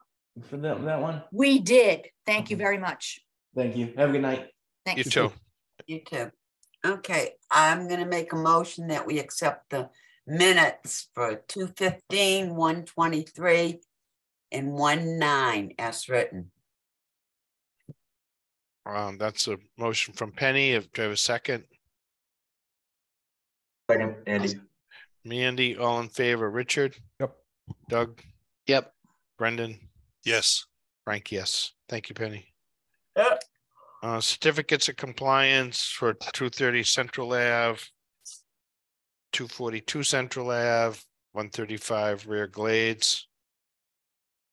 for that one? We did. Thank you very much. Thank you. Have a good night. Thanks. You too. You too. Okay, I'm gonna make a motion that we accept the minutes for 2:15, 1:23, and 1:09 as written. That's a motion from Penny. Do I have a second? Second, Andy. Mandy, all in favor. Richard? Yep. Doug? Yep. Brendan? Yes. Frank, yes. Thank you, Penny. Yep. Certificates of compliance for 230 Central Ave, 242 Central Ave, 135 Rear Glades.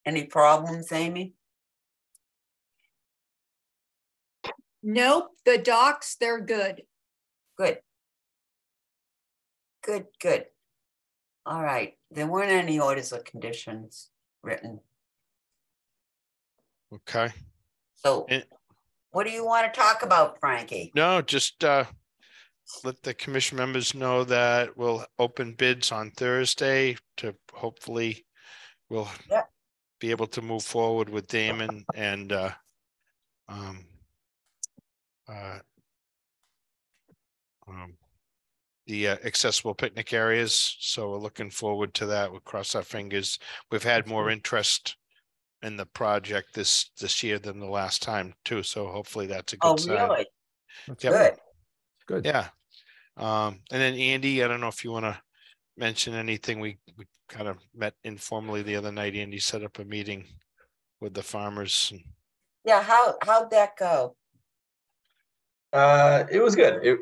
Any problems, Amy? Nope, the docs, they're good. Good. Good. All right, there weren't any orders of conditions written. Okay. So what do you want to talk about, Frankie? No, just let the commission members know that we'll open bids on Thursday to hopefully we'll be able to move forward with Damon and the accessible picnic areas. So we're looking forward to that. We'll cross our fingers. We've had more interest in the project this year than the last time too. So hopefully that's a good sign. Oh, really? Yep. Good. Yeah. And then Andy, I don't know if you want to mention anything. We kind of met informally the other night. Andy set up a meeting with the farmers. Yeah, how'd that go? It was good.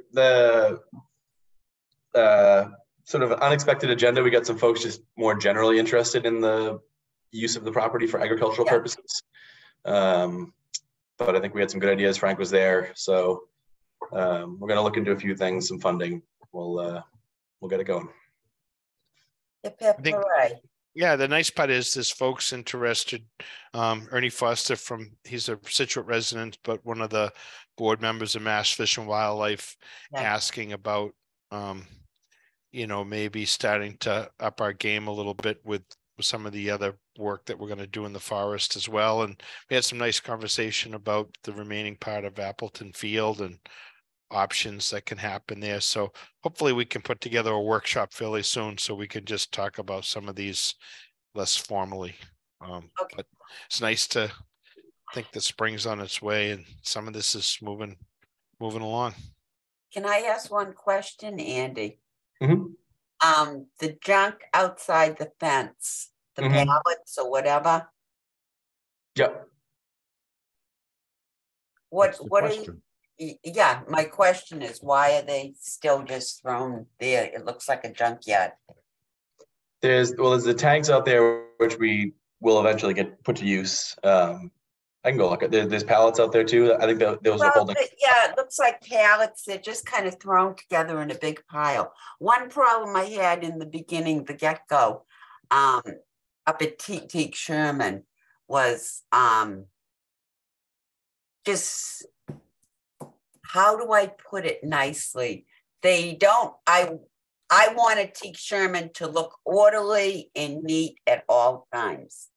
The sort of unexpected agenda. We got some folks just more generally interested in the use of the property for agricultural purposes. But I think we had some good ideas. Frank was there, so we're going to look into a few things, some funding. We'll get it going. Yeah, the nice part is there's folks interested. Ernie Foster he's a Scituate resident, but one of the board members of Mass Fish and Wildlife asking about, maybe starting to up our game a little bit with some of the other work that we're going to do in the forest as well. And we had some nice conversation about the remaining part of Appleton Field and options that can happen there. So hopefully we can put together a workshop fairly soon so we can just talk about some of these less formally. But it's nice to think that spring's on its way and some of this is moving along. Can I ask one question, Andy? Mm-hmm. The junk outside the fence, the pallets or whatever. Yep. What are you? Yeah, my question is, why are they still just thrown there? It looks like a junkyard. There's the tanks out there which we will eventually get put to use. I can go look at, there's pallets out there too. I think those are holding. Yeah, it looks like pallets. They're just kind of thrown together in a big pile. One problem I had in the beginning, the get-go, up at Teak Sherman was just, how do I put it nicely? They don't, I wanted Teak Sherman to look orderly and neat at all times.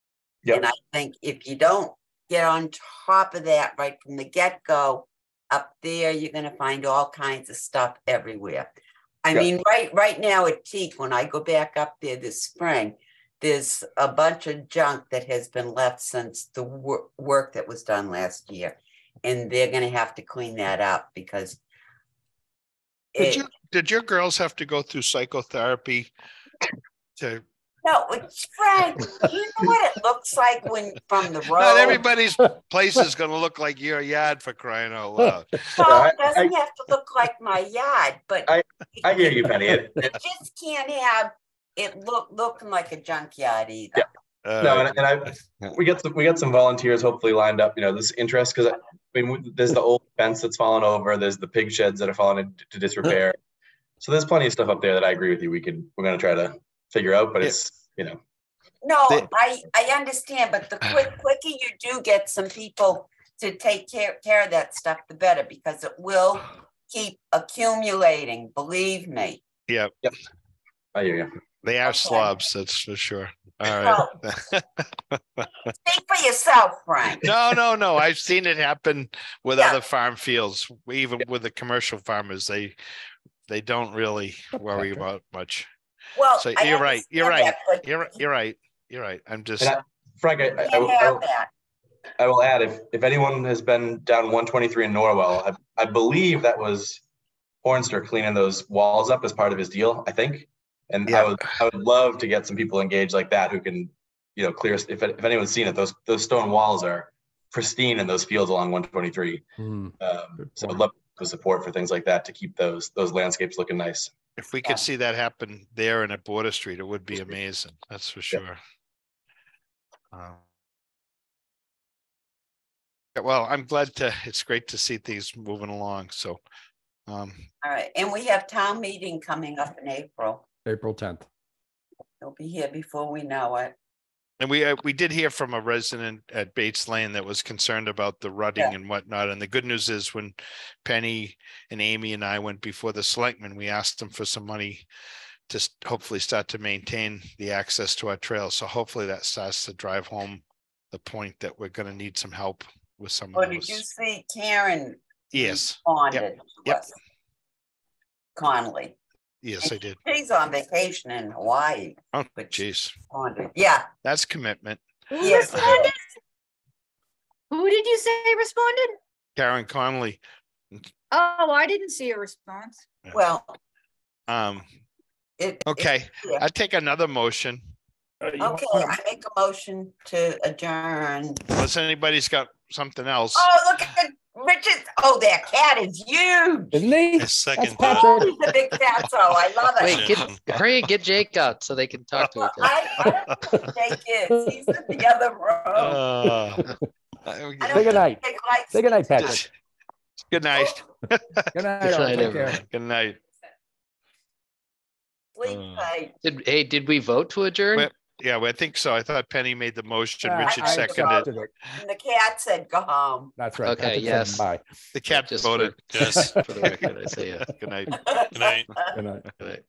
Yep. And I think if you don't get on top of that right from the get-go, up there, you're going to find all kinds of stuff everywhere. I mean, right now at Teak, when I go back up there this spring, there's a bunch of junk that has been left since the work that was done last year. And they're going to have to clean that up because did your girls have to go through psychotherapy to? No, it's Frank. You know what it looks like when from the road. Not everybody's place is going to look like your yard, for crying out loud. No, it doesn't have to look like my yard, but I hear you, Penny. You just can't have it looking like a junkyard either. Yeah. No, and we got some volunteers hopefully lined up. You know, this interest, because I mean, there's the old fence that's fallen over. There's the pig sheds that are falling into disrepair. So there's plenty of stuff up there that I agree with you. We're going to try to figure out, but it's, you know. No, I understand, but the quicker you do get some people to take care of that stuff, the better, because it will keep accumulating. Believe me. Yep. I hear you. They are slobs, that's for sure. All right. Speak for yourself, Frank. No. I've seen it happen with other farm fields, even with the commercial farmers. They don't really worry about much. Well, so you're right. You're right. I'm just Frank. I will add, if anyone has been down 123 in Norwell, I believe that was Hornster cleaning those walls up as part of his deal, I think. And I would love to get some people engaged like that who can, you know, clear. If anyone's seen it, those stone walls are pristine in those fields along 123. So I'd love the support for things like that to keep those landscapes looking nice. If we could see that happen there and at Border Street, it would be amazing. That's for sure. Well, I'm glad it's great to see things moving along. So, all right. And we have town meeting coming up in April. April 10th. They'll be here before we know it. And we did hear from a resident at Bates Lane that was concerned about the rutting and whatnot. And the good news is when Penny and Amy and I went before the selectmen, we asked them for some money to hopefully start to maintain the access to our trails. So hopefully that starts to drive home the point that we're going to need some help with some of those. Did you see Karen? Yes. Responded. Yep. Connolly. Yes, I did. She's on vacation in Hawaii. Oh, jeez. Yeah. That's commitment. Yes. Who did you say responded? Karen Connolly. Oh, I didn't see a response. Well. Okay. I take another motion. Okay, I make a motion to adjourn. Unless anybody's got something else. Oh, look at Richard. Oh, that cat is huge. Isn't he? Second. Oh, he's a big fatso. I love it. Wait, get Jake out so they can talk to each other. I don't know who Jake is. He's in the other room. Say good night. Say good night, Patrick. Good night. Good night. Good night, everyone. Good night. Sleep tight. Did we vote to adjourn? Yeah, I think so. I thought Penny made the motion. Richard I seconded it. And the cat said, "Go home." That's right. Okay. Patrick Yes. said bye. The cat Just voted. Yes. For the record, I say Good night. Good night. Good night. Good night.